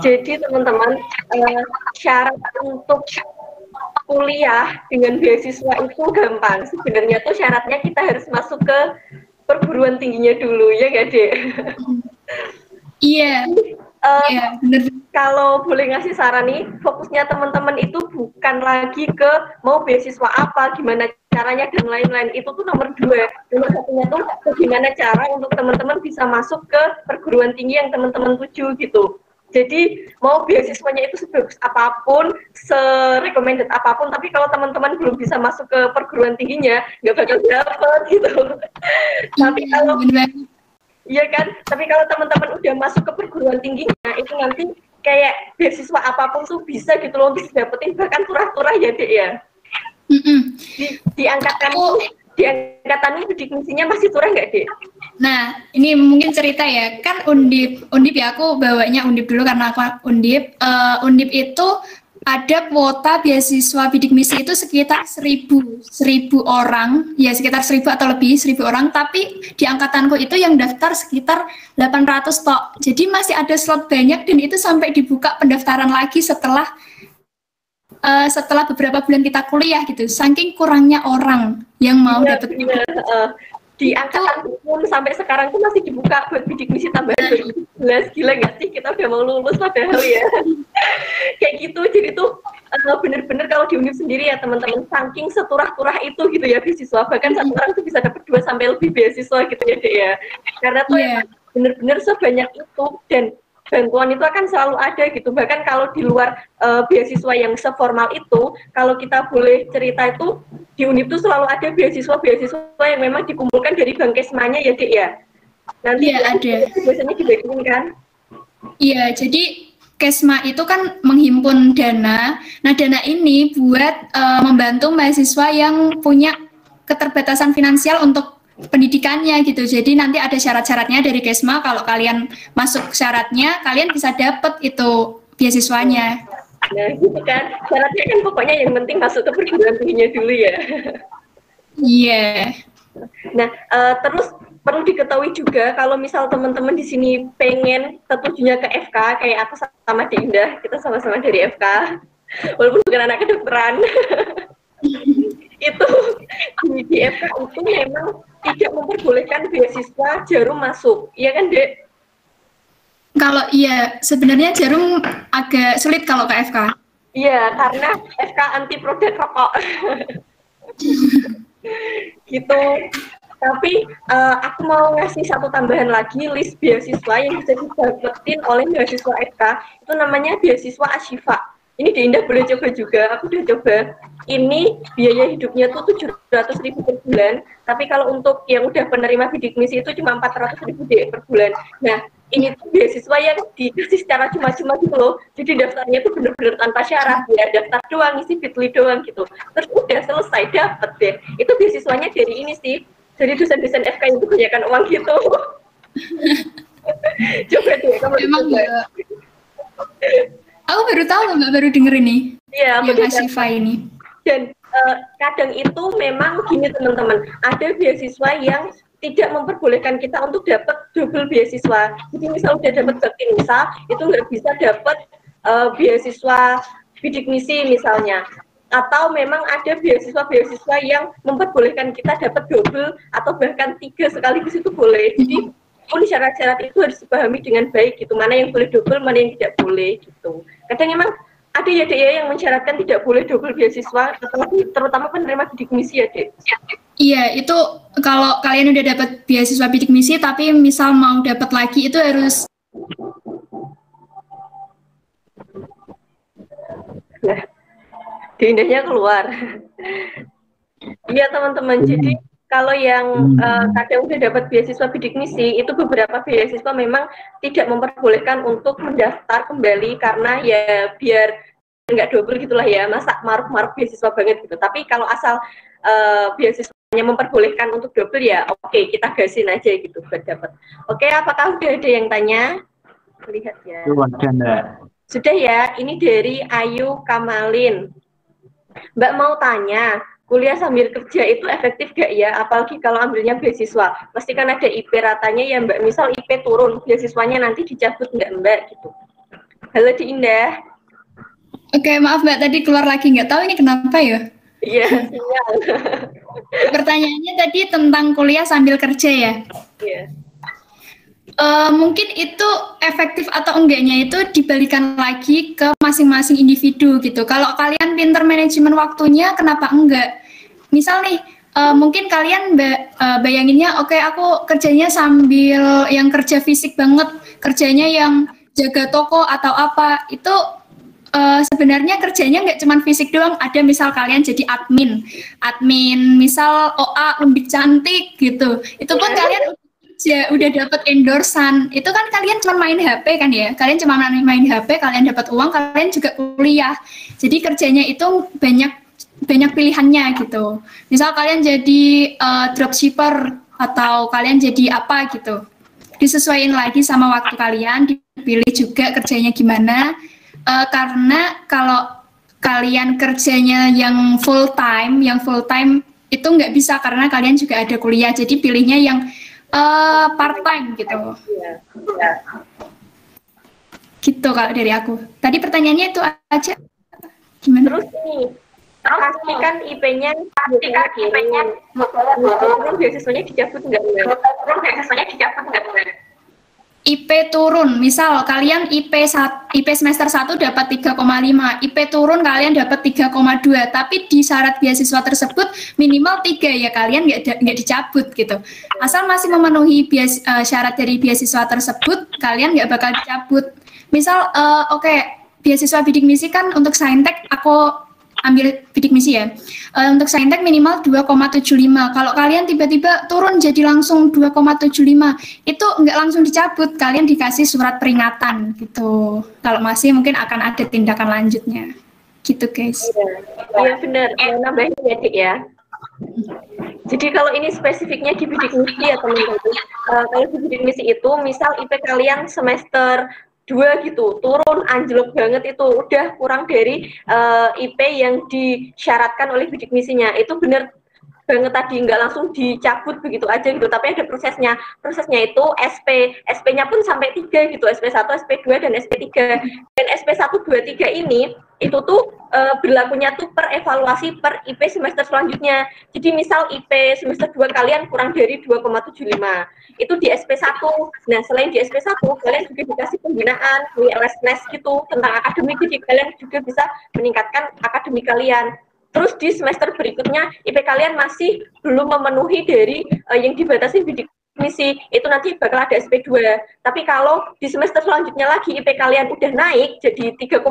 jadi teman-teman, syarat untuk kuliah dengan beasiswa itu gampang. Sebenarnya tuh syaratnya kita harus masuk ke perguruan tingginya dulu, ya nggak Dek? Iya, benar. Kalau boleh ngasih saran nih, fokusnya teman-teman itu bukan lagi ke mau beasiswa apa, gimana caranya dan lain-lain. Itu tuh nomor 2. Nomor 1-nya tuh bagaimana cara untuk teman-teman bisa masuk ke perguruan tinggi yang teman-teman tuju gitu. Jadi mau beasiswanya itu sebagus apapun, se-recommended apapun, tapi kalau teman-teman belum bisa masuk ke perguruan tingginya, nggak bakal dapat gitu. Tapi kalau iya kan, tapi kalau teman-teman udah masuk ke perguruan tingginya, itu nanti kayak beasiswa apapun tuh bisa gitu loh untuk dapetin, bahkan turah-turah ya Dek ya. Di angkatan bidik misinya masih turah nggak Dek? Nah, ini mungkin cerita ya, kan Undip ya, aku bawanya Undip dulu karena aku Undip. Undip itu ada kuota beasiswa bidik misi itu sekitar 1000 orang, ya sekitar 1000 atau lebih, 1000 orang, tapi di angkatanku itu yang daftar sekitar 800 tok. Jadi masih ada slot banyak dan itu sampai dibuka pendaftaran lagi setelah beberapa bulan kita kuliah gitu. Saking kurangnya orang yang mau dapat di angkatan pun sampai sekarang tuh masih dibuka buat bidik misi tambahan 2011. Gila nggak sih, kita udah mau lulus padahal ya. Kayak gitu, jadi tuh bener-bener kalau di Univ sendiri ya teman-teman, saking seturah-turah itu gitu ya beasiswa, bahkan satu orang tuh bisa dapat 2 sampai lebih beasiswa gitu ya Dek ya. Karena tuh bener-bener sebanyak itu dan bantuan itu akan selalu ada gitu. Bahkan kalau di luar beasiswa yang seformal itu, kalau kita boleh cerita itu di Univ itu selalu ada beasiswa yang memang dikumpulkan dari Bangkesmanya ya Dek ya. Nanti ada. Biasanya dibagiin kan? Iya, jadi Kesma itu kan menghimpun dana. Nah, dana ini buat membantu mahasiswa yang punya keterbatasan finansial untuk pendidikannya gitu. Jadi nanti ada syarat-syaratnya dari Kesma. Kalau kalian masuk syaratnya, kalian bisa dapat itu beasiswanya. Nah, gitu kan. Syaratnya kan pokoknya yang penting masuk ke perguruan tingginya dulu ya. Iya. Nah, terus perlu diketahui juga kalau misal teman-teman di sini pengen tertujunya ke FK, kayak aku sama Dek Indah, kita sama-sama dari FK, walaupun bukan anak kedokteran. Itu di FK itu memang tidak memperbolehkan beasiswa jarum masuk, iya kan Dek? Kalau iya, sebenarnya jarum agak sulit kalau ke FK. Iya, karena FK anti produk rokok. Gitu. Tapi aku mau ngasih satu tambahan lagi list beasiswa yang bisa didapetin oleh beasiswa FK. Itu namanya beasiswa Ashifa. Ini di Indah boleh coba juga, aku udah coba. Ini biaya hidupnya tuh 700.000 per bulan, tapi kalau untuk yang udah penerima bidik misi itu cuma 400.000 per bulan. Nah, ini tuh beasiswa yang dikasih secara cuma-cuma gitu loh. Jadi daftarnya tuh bener-bener tanpa syarat, ya daftar doang, isi Bitly doang gitu. Terus udah selesai dapet deh. Itu beasiswanya dari ini sih. Jadi dosen-dosen FK itu kebanyakan uang gitu. Coba deh, kamu Emang coba. ya. Aku baru tahu loh, Mbak, baru denger ini. Iya, Yang Ashifa ini. Dan kadang itu memang gini teman-teman, ada beasiswa yang tidak memperbolehkan kita untuk dapat double beasiswa. Jadi misal udah dapat Bakti-Nusa, itu nggak bisa dapat beasiswa bidik misi misalnya. Atau memang ada beasiswa-beasiswa yang memperbolehkan kita dapat double atau bahkan 3 sekaligus itu boleh. Jadi pun syarat-syarat itu harus dipahami dengan baik gitu, mana yang boleh double, mana yang tidak boleh gitu. Kadang emang ada ya Dek ya yang mensyaratkan tidak boleh double beasiswa, terutama penerima bidik misi ya Dek. Iya, itu kalau kalian udah dapat beasiswa bidik misi, tapi misal mau dapat lagi itu harus. Nah, indahnya keluar. Iya teman-teman, jadi kalau yang kadang udah dapat beasiswa bidik misi, itu beberapa beasiswa memang tidak memperbolehkan untuk mendaftar kembali karena ya biar nggak double gitulah ya, masa maruk-maruk beasiswa banget gitu. Tapi kalau asal beasiswanya memperbolehkan untuk double ya oke, kita gasin aja gitu buat dapat. Oke, apakah udah ada yang tanya? Lihat ya. Sudah ya, ini dari Ayu Kamalin. Mbak mau tanya, kuliah sambil kerja itu efektif gak ya? Apalagi kalau ambilnya beasiswa. Pasti kan ada IP ratanya ya Mbak. Misal IP turun, beasiswanya nanti dicabut nggak Mbak? Gitu. Halo Di Indah. Oke, maaf Mbak, tadi keluar lagi. Nggak tahu ini kenapa ya? Iya, sinyal. Pertanyaannya tadi tentang kuliah sambil kerja ya? Iya. Mungkin itu efektif atau enggaknya itu dibalikan lagi ke masing-masing individu gitu. Kalau kalian pinter manajemen waktunya, kenapa enggak? Misal nih, mungkin kalian bayanginnya, oke, aku kerjanya sambil yang kerja fisik banget, kerjanya yang jaga toko atau apa, itu sebenarnya kerjanya nggak cuma fisik doang, ada misal kalian jadi admin misal OA lebih cantik gitu, itu pun kalian udah dapat endorsan, itu kan kalian cuma main HP kan ya, kalian cuma main HP, kalian dapat uang, kalian juga kuliah, jadi kerjanya itu banyak pilihannya gitu. Misal kalian jadi dropshipper atau kalian jadi apa gitu, disesuaikan lagi sama waktu kalian, dipilih juga kerjanya gimana. Karena kalau kalian kerjanya yang full time itu nggak bisa karena kalian juga ada kuliah, jadi pilihnya yang part time gitu. Gitu kalau dari aku. Tadi pertanyaannya itu aja. Gimana? Terus nih, pastikan IP-nya beasiswanya dicabut nggak? IP turun, misal kalian IP semester 1 dapat 3,5, IP turun kalian dapat 3,2, tapi di syarat beasiswa tersebut minimal 3 ya, kalian nggak dicabut gitu. Asal masih memenuhi syarat dari beasiswa tersebut, kalian nggak bakal dicabut. Misal, oke, beasiswa bidik misi kan untuk Saintek aku ambil bidik misi ya. Untuk Saintek minimal 2,75. Kalau kalian tiba-tiba turun jadi langsung 2,75, itu nggak langsung dicabut, kalian dikasih surat peringatan gitu. Kalau masih mungkin akan ada tindakan lanjutnya. Gitu guys. Iya benar. Nambahin ya Dik ya. Jadi kalau ini spesifiknya di bidik misi ya teman-teman. Kalau di bidik misi itu misal IP kalian semester 2 gitu, turun anjlok banget itu, udah kurang dari IP yang disyaratkan oleh bidik misinya, itu bener banget tadi, nggak langsung dicabut begitu aja gitu, tapi ada prosesnya itu SP-nya pun sampai 3 gitu, SP1, SP2, dan SP3, dan SP1, 2, 3 ini itu tuh berlakunya tuh per evaluasi per IP semester selanjutnya. Jadi misal IP semester 2 kalian kurang dari 2,75, itu di SP1. Nah, selain di SP1, kalian juga dikasih pembinaan, WLS gitu, tentang akademik, jadi kalian juga bisa meningkatkan akademik kalian. terus di semester berikutnya IP kalian masih belum memenuhi dari yang dibatasi bidik misi, itu nanti bakal ada SP2. Tapi kalau di semester selanjutnya lagi IP kalian udah naik jadi 3,1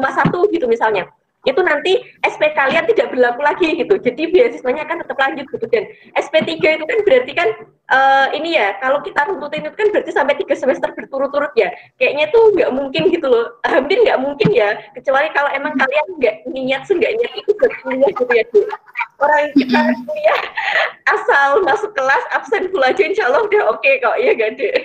gitu misalnya, itu nanti SP kalian tidak berlaku lagi gitu. Jadi beasiswanya akan tetap lanjut gitu. Dan SP3 itu kan berarti kan ini ya, kalau kita runtutin itu kan berarti sampai 3 semester berturut-turut ya. Kayaknya tuh nggak mungkin gitu loh. Hampir nggak mungkin ya, kecuali kalau emang kalian nggak niat seenggaknya itu berkuliah gitu ya, Bu. Orang kita kuliah asal masuk kelas absen full aja insya Allah udah oke kok, ya gak deh.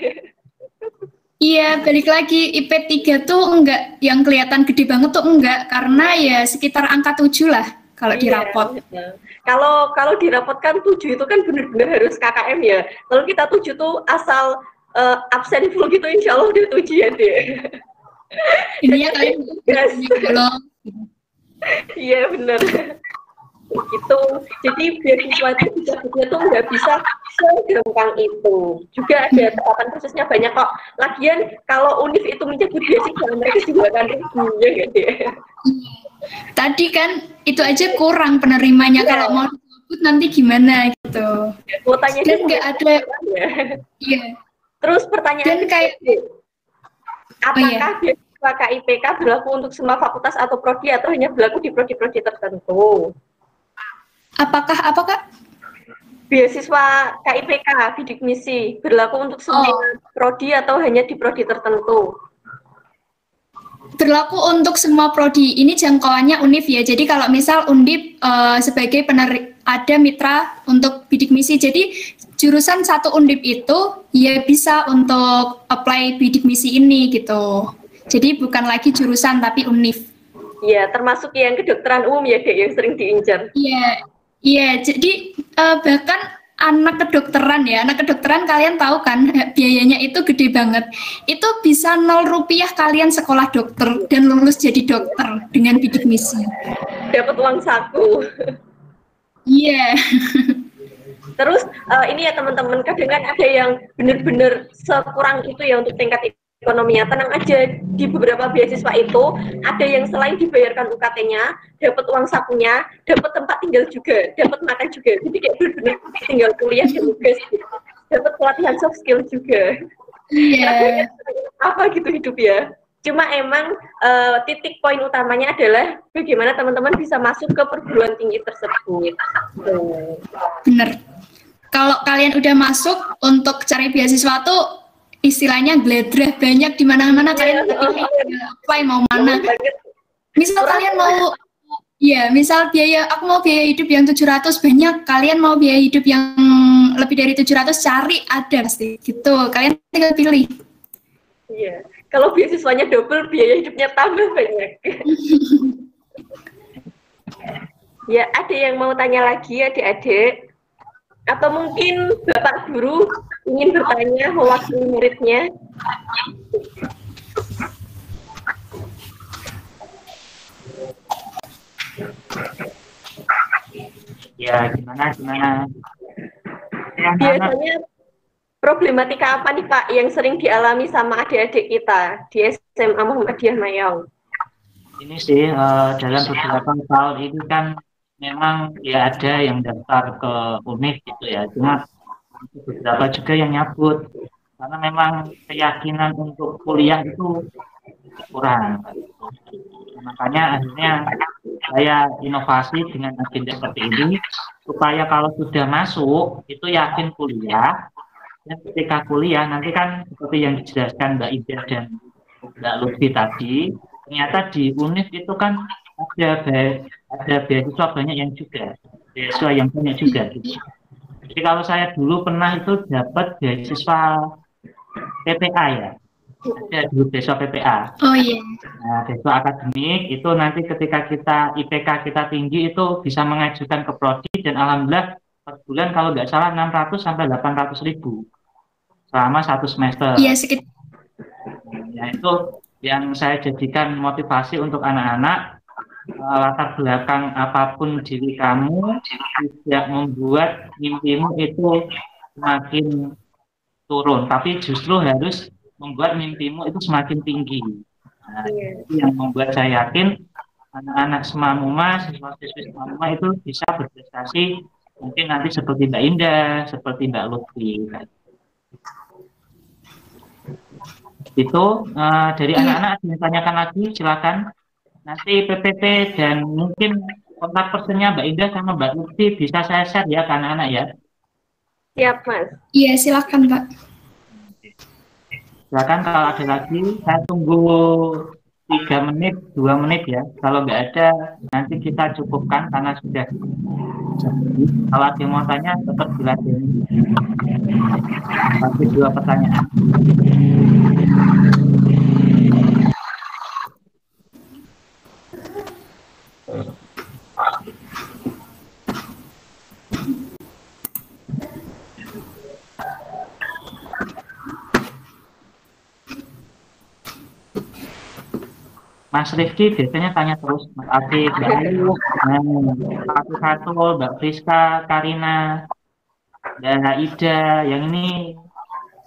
Iya, balik lagi IP 3 tuh enggak yang kelihatan gede banget tuh enggak, karena ya sekitar angka 7 lah kalau di rapot. Kalau dirapotkan 7 itu kan benar-benar harus KKM ya. Kalau kita 7 tuh asal absen full gitu insya Allah udah ujian deh. Ini ya kalian belum. Iya benar. Gitu. Jadi beasiswa itu juga tuh nggak bisa segampang itu. Juga ada tahapan prosesnya banyak kok. Lagian kalau UNIF itu mencabut beasiswa mereka juga akan rugi ya gitu ya. Tadi kan itu aja kurang penerimanya, kalau mau dicabut nanti gimana gitu. Kuotanya dan nggak ada. Iya. Terus pertanyaan dan kayak apakah beasiswa KIPK berlaku untuk semua fakultas atau prodi atau hanya berlaku di prodi-prodi tertentu? Apakah beasiswa KIPK bidik misi berlaku untuk semua prodi atau hanya di prodi tertentu? Berlaku untuk semua prodi. Ini jangkauannya UNIF ya. Jadi kalau misal Undip sebagai ada mitra untuk bidik misi. Jadi jurusan satu Undip itu ya bisa untuk apply bidik misi ini gitu. Jadi bukan lagi jurusan tapi UNIF. Iya, termasuk yang kedokteran umum ya, Dek, yang sering diincar. Iya, jadi bahkan anak kedokteran kalian tahu kan biayanya itu gede banget. Itu bisa 0 rupiah kalian sekolah dokter dan lulus jadi dokter dengan bidik misi. Dapat uang saku. Iya. Terus ini ya teman-teman, kadang kan ada yang benar-benar sekurang itu ya untuk tingkat ekonominya. Tenang aja, di beberapa beasiswa itu ada yang selain dibayarkan UKT-nya, dapat uang sakunya, dapat tempat tinggal juga, dapat makan juga. Jadi kayak benar-benar tinggal kuliah dan tugas, dapat pelatihan soft skill juga. Iya. Apa gitu hidup ya. Cuma emang titik poin utamanya adalah bagaimana teman-teman bisa masuk ke perguruan tinggi tersebut. Bener. Kalau kalian udah masuk, untuk cari beasiswa tuh istilahnya gledrah, banyak di mana-mana kalian apply mau mana. Misal kalian mau misal aku mau biaya hidup yang 700 banyak, kalian mau biaya hidup yang lebih dari 700 cari ada pasti gitu. Kalian tinggal pilih. Iya. Kalau beasiswanya double, biaya hidupnya tambah banyak. Ya, ada yang mau tanya lagi adik-adik? Atau mungkin Bapak Guru ingin bertanya mewakili muridnya? Ya, gimana? Biasanya problematika apa nih Pak yang sering dialami sama adik-adik kita di SMA Muhammadiyah Mayong? Ini sih dalam beberapa tahun ini kan memang ya ada yang daftar ke UNIF gitu ya, cuma beberapa juga yang nyabut karena memang keyakinan untuk kuliah itu kurang. Makanya akhirnya saya inovasi dengan agenda seperti ini supaya kalau sudah masuk itu yakin kuliah, dan ketika kuliah nanti kan seperti yang dijelaskan Mbak Ida dan Mbak Lutfi tadi, ternyata di UNIF itu kan ada beasiswa banyak yang juga, beasiswa yang banyak juga. Jadi kalau saya dulu pernah itu dapat beasiswa PPA ya, ada dulu beasiswa PPA. Oh iya. Nah, beasiswa akademik itu nanti ketika kita IPK kita tinggi itu bisa mengajukan ke prodi dan alhamdulillah per bulan kalau nggak salah 600 sampai 800 ribu selama 1 semester. Iya sekitar. Ya itu yang saya jadikan motivasi untuk anak-anak. Latar belakang apapun diri kamu tidak membuat mimpimu itu semakin turun, tapi justru harus membuat mimpimu itu semakin tinggi. Nah, itu yang membuat saya yakin anak-anak Semamuma, siswa-siswi Semamuma itu bisa berprestasi mungkin nanti seperti Mbak Indah, seperti Mbak Lutfi. Itu dari Iya. anak-anak ditanyakan lagi, silakan. Nanti PPT dan mungkin kontak personnya Mbak Indah sama Mbak Lutfi bisa saya share ya ke anak-anak ya. Siap, Mas. Iya, silakan, Pak. Silakan kalau ada lagi, saya tunggu 3 menit, 2 menit ya. Kalau nggak ada, nanti kita cukupkan karena sudah. Kalau ada yang mau tanya, tetap diladeni. Masih 2 pertanyaan. Mas Rifki biasanya tanya terus, Mas Afif, Mbak Ayu, satu-satu, Mbak Friska, Karina, Mbak Ida, yang ini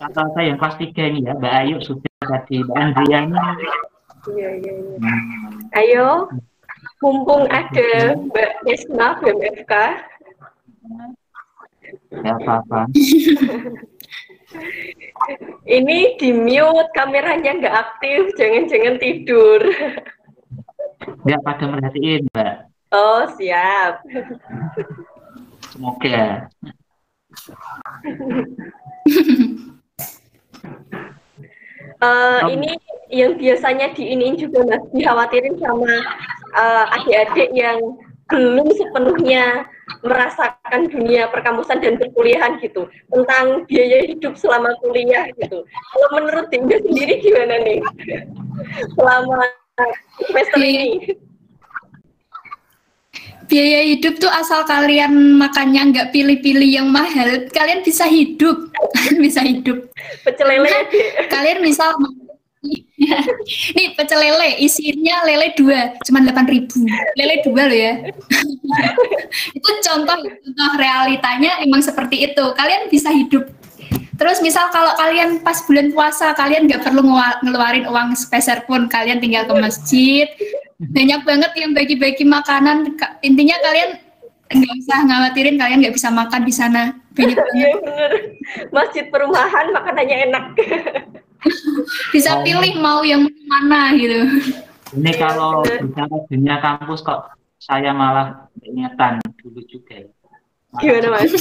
kata-kata yang kelas 3 ini ya, Mbak Ayu sudah tadi, Mbak Andrea ini. Iya. Ayo, mumpung ada Mbak Desna BMFK. Ya apa-apa. Ini di mute, kameranya nggak aktif, jangan-jangan tidur. Nggak pada merhatiin, Mbak. Oh, siap. Semoga. Ini yang biasanya diiniin juga Mas, dikhawatirin sama adik-adik yang belum sepenuhnya merasakan dunia perkampusan dan perkuliahan gitu, tentang biaya hidup selama kuliah gitu. Kalau menurut Dinda sendiri gimana nih selama semester ini? Biaya hidup tuh asal kalian makannya nggak pilih-pilih yang mahal, kalian bisa hidup. Bisa hidup. Pecel lele ya, Dek? Kalian misal nih pecel lele isinya lele 2 cuma 8.000, lele 2 loh ya. Itu contoh realitanya emang seperti itu, kalian bisa hidup. Terus misal kalau kalian pas bulan puasa kalian nggak perlu ngeluarin uang sepeser pun, kalian tinggal ke masjid, banyak banget yang bagi-bagi makanan. Intinya kalian nggak usah khawatirin kalian nggak bisa makan di sana, banyak banget. Iya bener, masjid perumahan makanannya enak. Bisa pilih mau yang mana gitu. Ini kalau bicara dunia kampus kok saya malah ingetan dulu juga ya. Gimana Mas?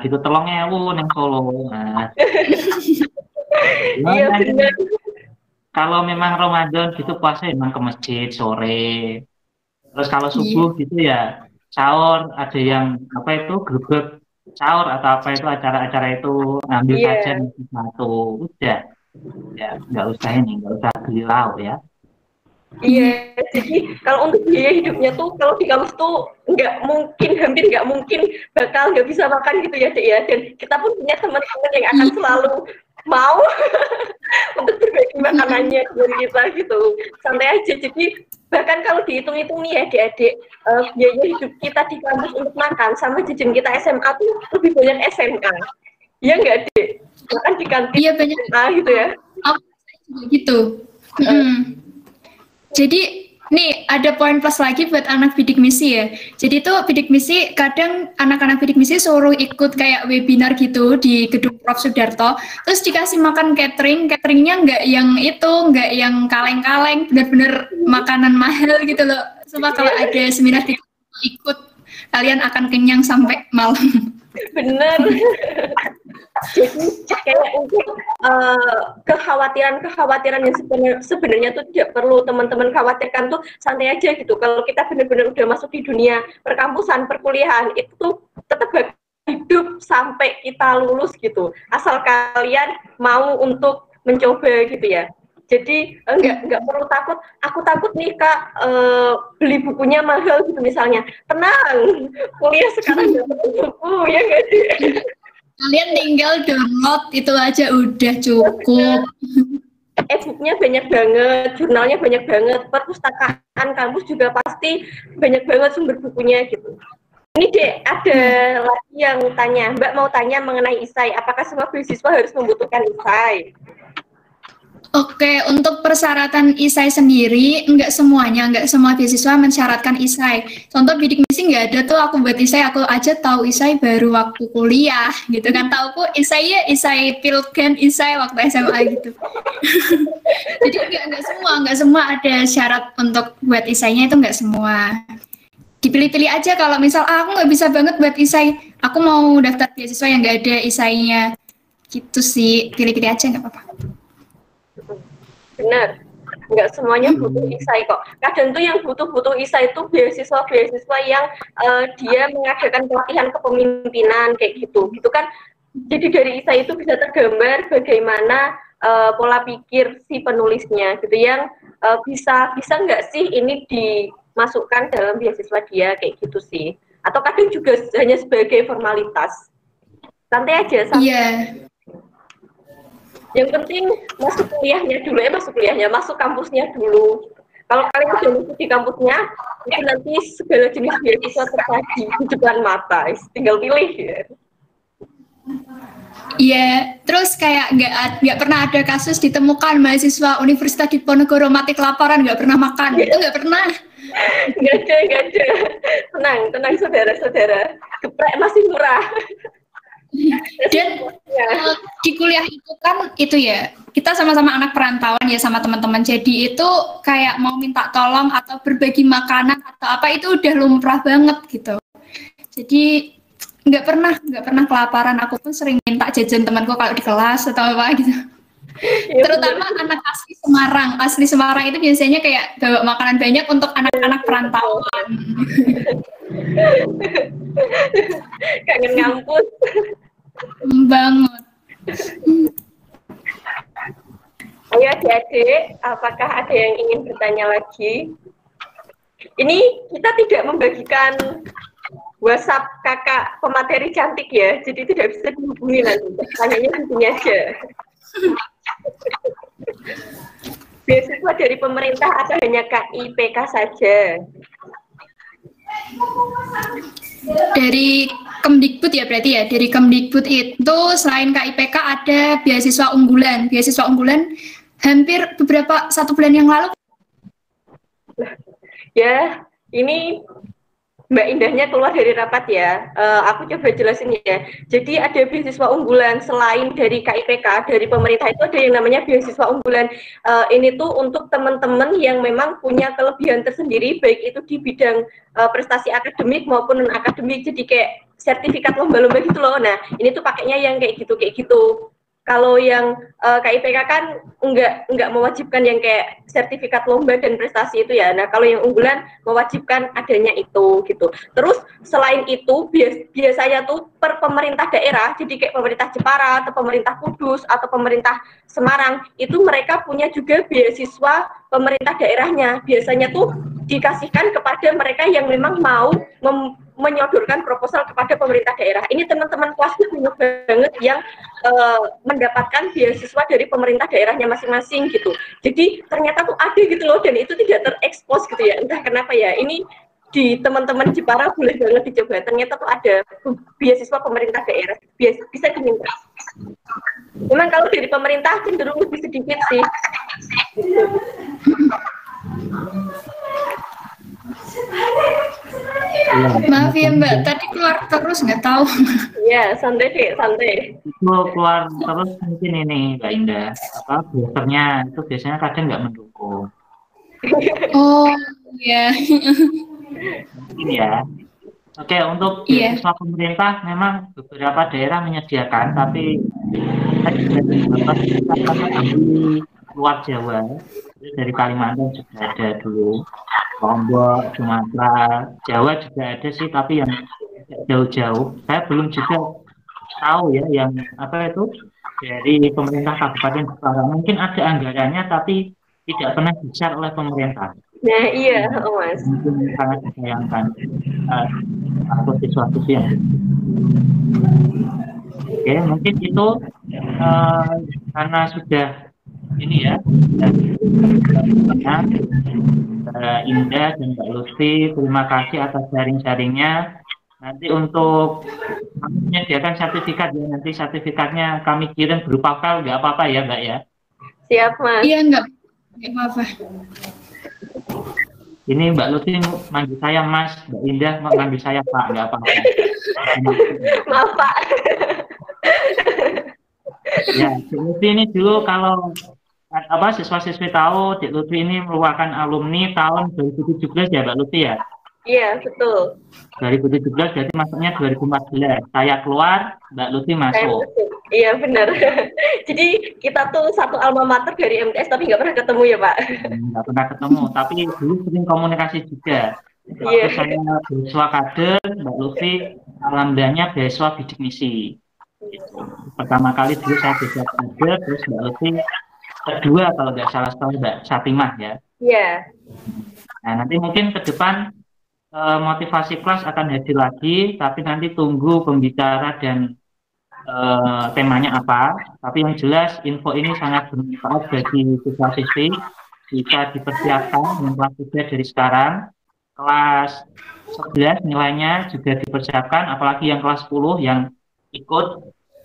Gitu telung ewu neng Solo. Iya benar. Kalau memang Ramadan gitu puasa emang ke masjid sore. Terus kalau subuh gitu ya sahur, ada yang apa itu grebek sahur atau apa itu acara-acara itu ngambil sajian satu udah ya nggak usah beli lauk ya. Iya, jadi kalau untuk biaya hidupnya tuh kalau di kampus tuh hampir nggak mungkin bakal nggak bisa makan gitu ya Dek ya. Dan kita pun punya teman-teman yang akan selalu mau untuk berbagi makanannya dengan kita gitu. Santai aja. Jadi bahkan kalau dihitung-hitung nih ya adik-adik, biaya hidup kita di kampus untuk makan sama jajan kita SMA tuh lebih banyak SMA. Iya nggak Dek? Bahkan di kantin iya banyak gitu ya. Gitu. Jadi nih ada poin plus lagi buat anak bidik misi ya. Jadi tuh bidik misi kadang anak-anak bidik misi suruh ikut kayak webinar gitu di gedung Prof Sudarto. Terus dikasih makan cateringnya nggak yang kaleng-kaleng, bener-bener makanan mahal gitu loh. Sebab kalau ada seminar gitu ikut kalian akan kenyang sampai malam. Bener. Jadi kayak untuk kekhawatiran yang sebenarnya tuh tidak perlu teman-teman khawatirkan, tuh santai aja gitu. Kalau kita benar-benar udah masuk di dunia perkampusan, perkuliahan, itu tuh tetap hidup sampai kita lulus gitu. Asal kalian mau untuk mencoba gitu ya. Jadi nggak perlu takut. Aku takut nih Kak beli bukunya mahal gitu misalnya. Tenang, kuliah sekarang dapat buku ya nggak sih? Kalian tinggal download itu aja udah cukup. E-booknya banyak banget, jurnalnya banyak banget, perpustakaan kampus juga pasti banyak banget sumber bukunya gitu. Ini Dek, ada lagi yang tanya, Mbak mau tanya mengenai ISAI, apakah semua beasiswa harus membutuhkan ISAI? Oke, untuk persyaratan ISAI sendiri, nggak semuanya, nggak semua beasiswa mensyaratkan ISAI. Contoh bidik misi nggak ada tuh, aku buat ISAI, aku aja tahu ISAI baru waktu kuliah, gitu kan. Tauku ISAI ya, ISAI Pilken, ISAI waktu SMA gitu. Jadi nggak semua ada syarat untuk buat ISAI-nya itu nggak semua. Dipilih-pilih aja kalau misal, aku nggak bisa banget buat ISAI, aku mau daftar beasiswa yang nggak ada ISAI-nya. Gitu sih, pilih-pilih aja nggak apa-apa. Benar, nggak semuanya butuh ISAI kok. Kadang tuh yang butuh ISAI itu beasiswa yang dia mengadakan pelatihan kepemimpinan kayak gitu kan. Jadi dari ISAI itu bisa tergambar bagaimana pola pikir si penulisnya gitu, yang bisa nggak sih ini dimasukkan dalam beasiswa dia kayak gitu sih. Atau kadang juga hanya sebagai formalitas. Santai aja, santai. Iya. Yang penting masuk kuliahnya, masuk kampusnya dulu. Kalau kalian sudah masuk di kampusnya, itu nanti segala jenis beasiswa tersaji di depan mata, tinggal pilih ya. Iya, terus kayak nggak pernah ada kasus ditemukan mahasiswa Universitas Diponegoro mati kelaparan, nggak pernah makan, itu nggak pernah. Nggak ada. Tenang saudara-saudara, geprek masih murah. Dan di kuliah itu kan itu ya, kita sama-sama anak perantauan ya sama teman-teman, jadi itu kayak mau minta tolong atau berbagi makanan atau apa itu udah lumrah banget gitu. Jadi nggak pernah kelaparan. Aku pun sering minta jajan temanku kalau di kelas atau apa gitu. Terutama anak asli Semarang itu biasanya kayak bawa makanan banyak untuk anak-anak perantauan. Kangen ngampus banget. Ayo adik-adik, apakah ada yang ingin bertanya lagi? Ini kita tidak membagikan WhatsApp kakak pemateri cantik ya, jadi tidak bisa dihubungi nanti. Tanyanya di sini aja. Beasiswa dari pemerintah atau hanya KIPK saja? Dari Kemdikbud ya berarti ya. Dari Kemdikbud itu selain KIPK ada beasiswa unggulan. Beasiswa unggulan hampir beberapa 1 bulan yang lalu. Ya, ini Mbak Indahnya keluar dari rapat ya. Aku coba jelasin ya. Jadi ada beasiswa unggulan selain dari KIPK, dari pemerintah itu ada yang namanya beasiswa unggulan. Ini tuh untuk teman-teman yang memang punya kelebihan tersendiri, baik itu di bidang prestasi akademik maupun non akademik. Jadi kayak sertifikat lomba-lomba gitu loh. Nah, ini tuh pakainya yang kayak gitu. Kalau yang KIPK kan enggak mewajibkan yang kayak sertifikat lomba dan prestasi itu ya. Nah, kalau yang unggulan mewajibkan adanya itu gitu. Terus selain itu biasanya tuh per pemerintah daerah, jadi kayak pemerintah Jepara atau pemerintah Kudus atau pemerintah Semarang, itu mereka punya juga beasiswa pemerintah daerahnya. Biasanya tuh dikasihkan kepada mereka yang memang mau menyodorkan proposal kepada pemerintah daerah. Ini teman-teman kelasku banyak banget yang mendapatkan beasiswa dari pemerintah daerahnya masing-masing gitu. Jadi ternyata tuh ada gitu loh, dan itu tidak terekspos gitu ya. Entah kenapa ya. Ini di teman-teman Jepara boleh banget dicoba. Ternyata tuh ada beasiswa pemerintah daerah. Bisa diminta. Memang kalau dari pemerintah cenderung lebih sedikit sih. Maaf ya Mbak, tadi keluar terus nggak tahu. Iya, santai deh, santai. Itu keluar terus mungkin ini Mbak Indah, boosternya itu biasanya kadang nggak mendukung. Oh iya. Mungkin ya. Oke, untuk beasiswa pemerintah memang beberapa daerah menyediakan, tapi kita akan ambil luar Jawa, dari Kalimantan juga ada dulu. Lombok, Sumatera, Jawa juga ada sih, tapi yang jauh-jauh. Saya belum juga tahu ya yang apa itu dari pemerintah Kabupaten Jepara. Mungkin ada anggarannya, tapi tidak pernah besar oleh pemerintah. Nah iya, Mas. Mungkin sangat disayangkan atau sesuatu yang. Oke, mungkin itu karena sudah ini ya, Indah dan Mbak Lutfi, terima kasih atas sharing-sharingnya. Nanti untuk kami menyediakan sertifikat ya, nanti sertifikatnya kami kirim berupa file, nggak apa-apa ya Mbak ya? Siap, Mas. Iya, enggak apa-apa. Ini Mbak Lutfi manggil saya Mas, Mbak Indah manggil saya Pak, nggak apa-apa. Maaf, Pak. Ya, Cik Lutfi ini dulu kalau siswa-siswi tahu Cik Lutfi ini merupakan alumni tahun 2017 ya Mbak Lutfi ya? Iya, betul. 2017 berarti masuknya 2014. Saya keluar, Mbak Lutfi masuk. Iya, benar. Jadi kita tuh satu alma mater dari MTS tapi nggak pernah ketemu ya, Pak? Nggak pernah ketemu, tapi dulu sering komunikasi juga. Waktu saya beasiswa kader, Mbak Lutfi alhamdulillahnya beasiswa bidik misi. Pertama kali dulu saya beasiswa kader, terus Mbak Lutfi kedua kalau nggak salah Mbak Satimah ya. Iya. Nah, nanti mungkin ke depan motivasi kelas akan hadir lagi, tapi nanti tunggu pembicara dan temanya apa. Tapi yang jelas info ini sangat bermanfaat bagi siswa-siswi, bisa dipersiapkan dengan kelas 3 dari sekarang. Kelas 11 nilainya juga dipersiapkan, apalagi yang kelas 10 yang ikut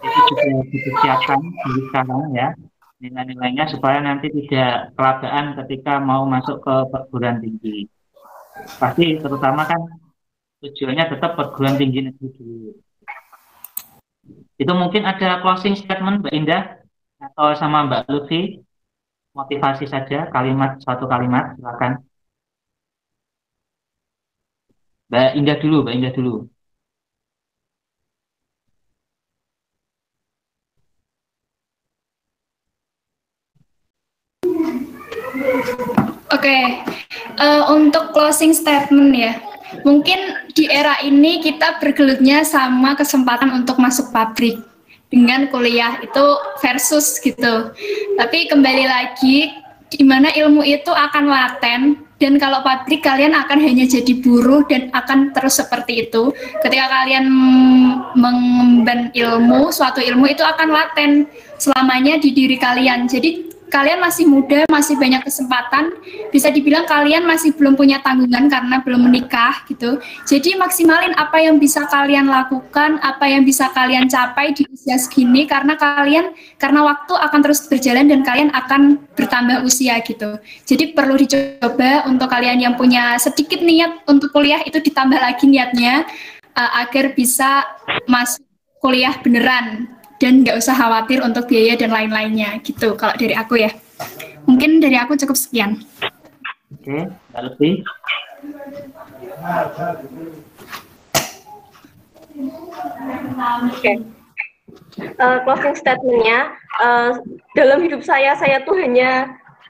itu juga dipersiapkan dari sekarang ya, nilai-nilainya supaya nanti tidak kelabakan ketika mau masuk ke perguruan tinggi. Pasti terutama kan tujuannya tetap perguruan tinggi negeri dulu. Itu mungkin ada closing statement Mbak Indah atau sama Mbak Lutfi, motivasi saja, satu kalimat, silakan. Mbak Indah dulu. Oke, untuk closing statement ya, mungkin di era ini kita bergelutnya sama kesempatan untuk masuk pabrik dengan kuliah itu versus gitu. Tapi kembali lagi, di mana ilmu itu akan laten, dan kalau pabrik kalian akan hanya jadi buruh dan akan terus seperti itu. Ketika kalian mengemban ilmu, suatu ilmu itu akan laten selamanya di diri kalian. Jadi kalian masih muda, masih banyak kesempatan, bisa dibilang kalian masih belum punya tanggungan karena belum menikah gitu. Jadi maksimalin apa yang bisa kalian lakukan, apa yang bisa kalian capai di usia segini, karena waktu akan terus berjalan dan kalian akan bertambah usia gitu. Jadi perlu dicoba untuk kalian yang punya sedikit niat untuk kuliah itu ditambah lagi niatnya agar bisa masuk kuliah beneran. Dan nggak usah khawatir untuk biaya dan lain-lainnya gitu kalau dari aku ya. Mungkin dari aku cukup sekian. Oke, Mbak Lutfi. Oke. Closing statement-nya, dalam hidup saya tuh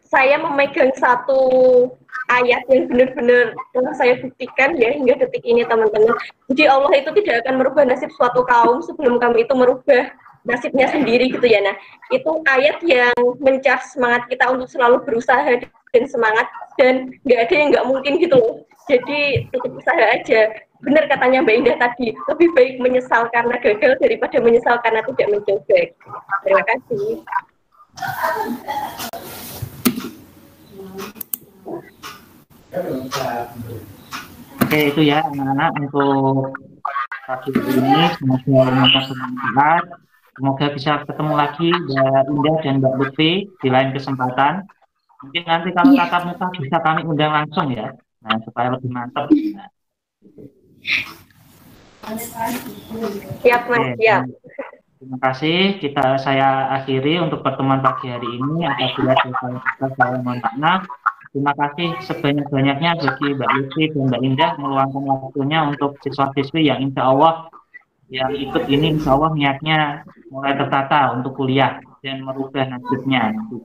saya memegang satu ayat yang benar-benar telah saya buktikan ya hingga detik ini teman-teman. Jadi Allah itu tidak akan merubah nasib suatu kaum sebelum kami itu merubah nasibnya sendiri gitu ya. Nah, itu ayat yang mencas semangat kita untuk selalu berusaha dan semangat, dan nggak ada yang nggak mungkin gitu loh. Jadi tetap usaha aja. Benar katanya Mbak Indah tadi, lebih baik menyesal karena gagal daripada menyesal karena tidak mencoba. Terima kasih. Oke, itu ya anak-anak untuk pagi ini, semoga bermanfaat. Semoga bisa ketemu lagi Mbak Indah dan Mbak Lutfi di lain kesempatan. Mungkin nanti kalau tatap muka bisa kami undang langsung ya, nah supaya lebih mantap. Siap Mas, siap. Terima kasih. Saya akhiri untuk pertemuan pagi hari ini. Apabila saya mohon maaf. Terima kasih sebanyak-banyaknya bagi Mbak Lutfi dan Mbak Indah meluangkan waktunya untuk siswa-siswi yang insya Allah yang ikut ini insya Allah niatnya mulai tertata untuk kuliah dan merubah nasibnya nanti.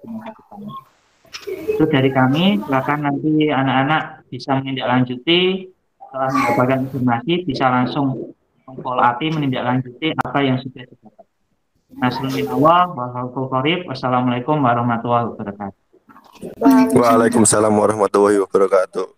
Itu dari kami. Silakan nanti anak-anak bisa menindaklanjuti setelah mendapatkan informasi bisa langsung follow up menindaklanjuti apa yang sudah didapat. Wassalamualaikum warahmatullahi wabarakatuh. Waalaikumsalam warahmatullahi wabarakatuh.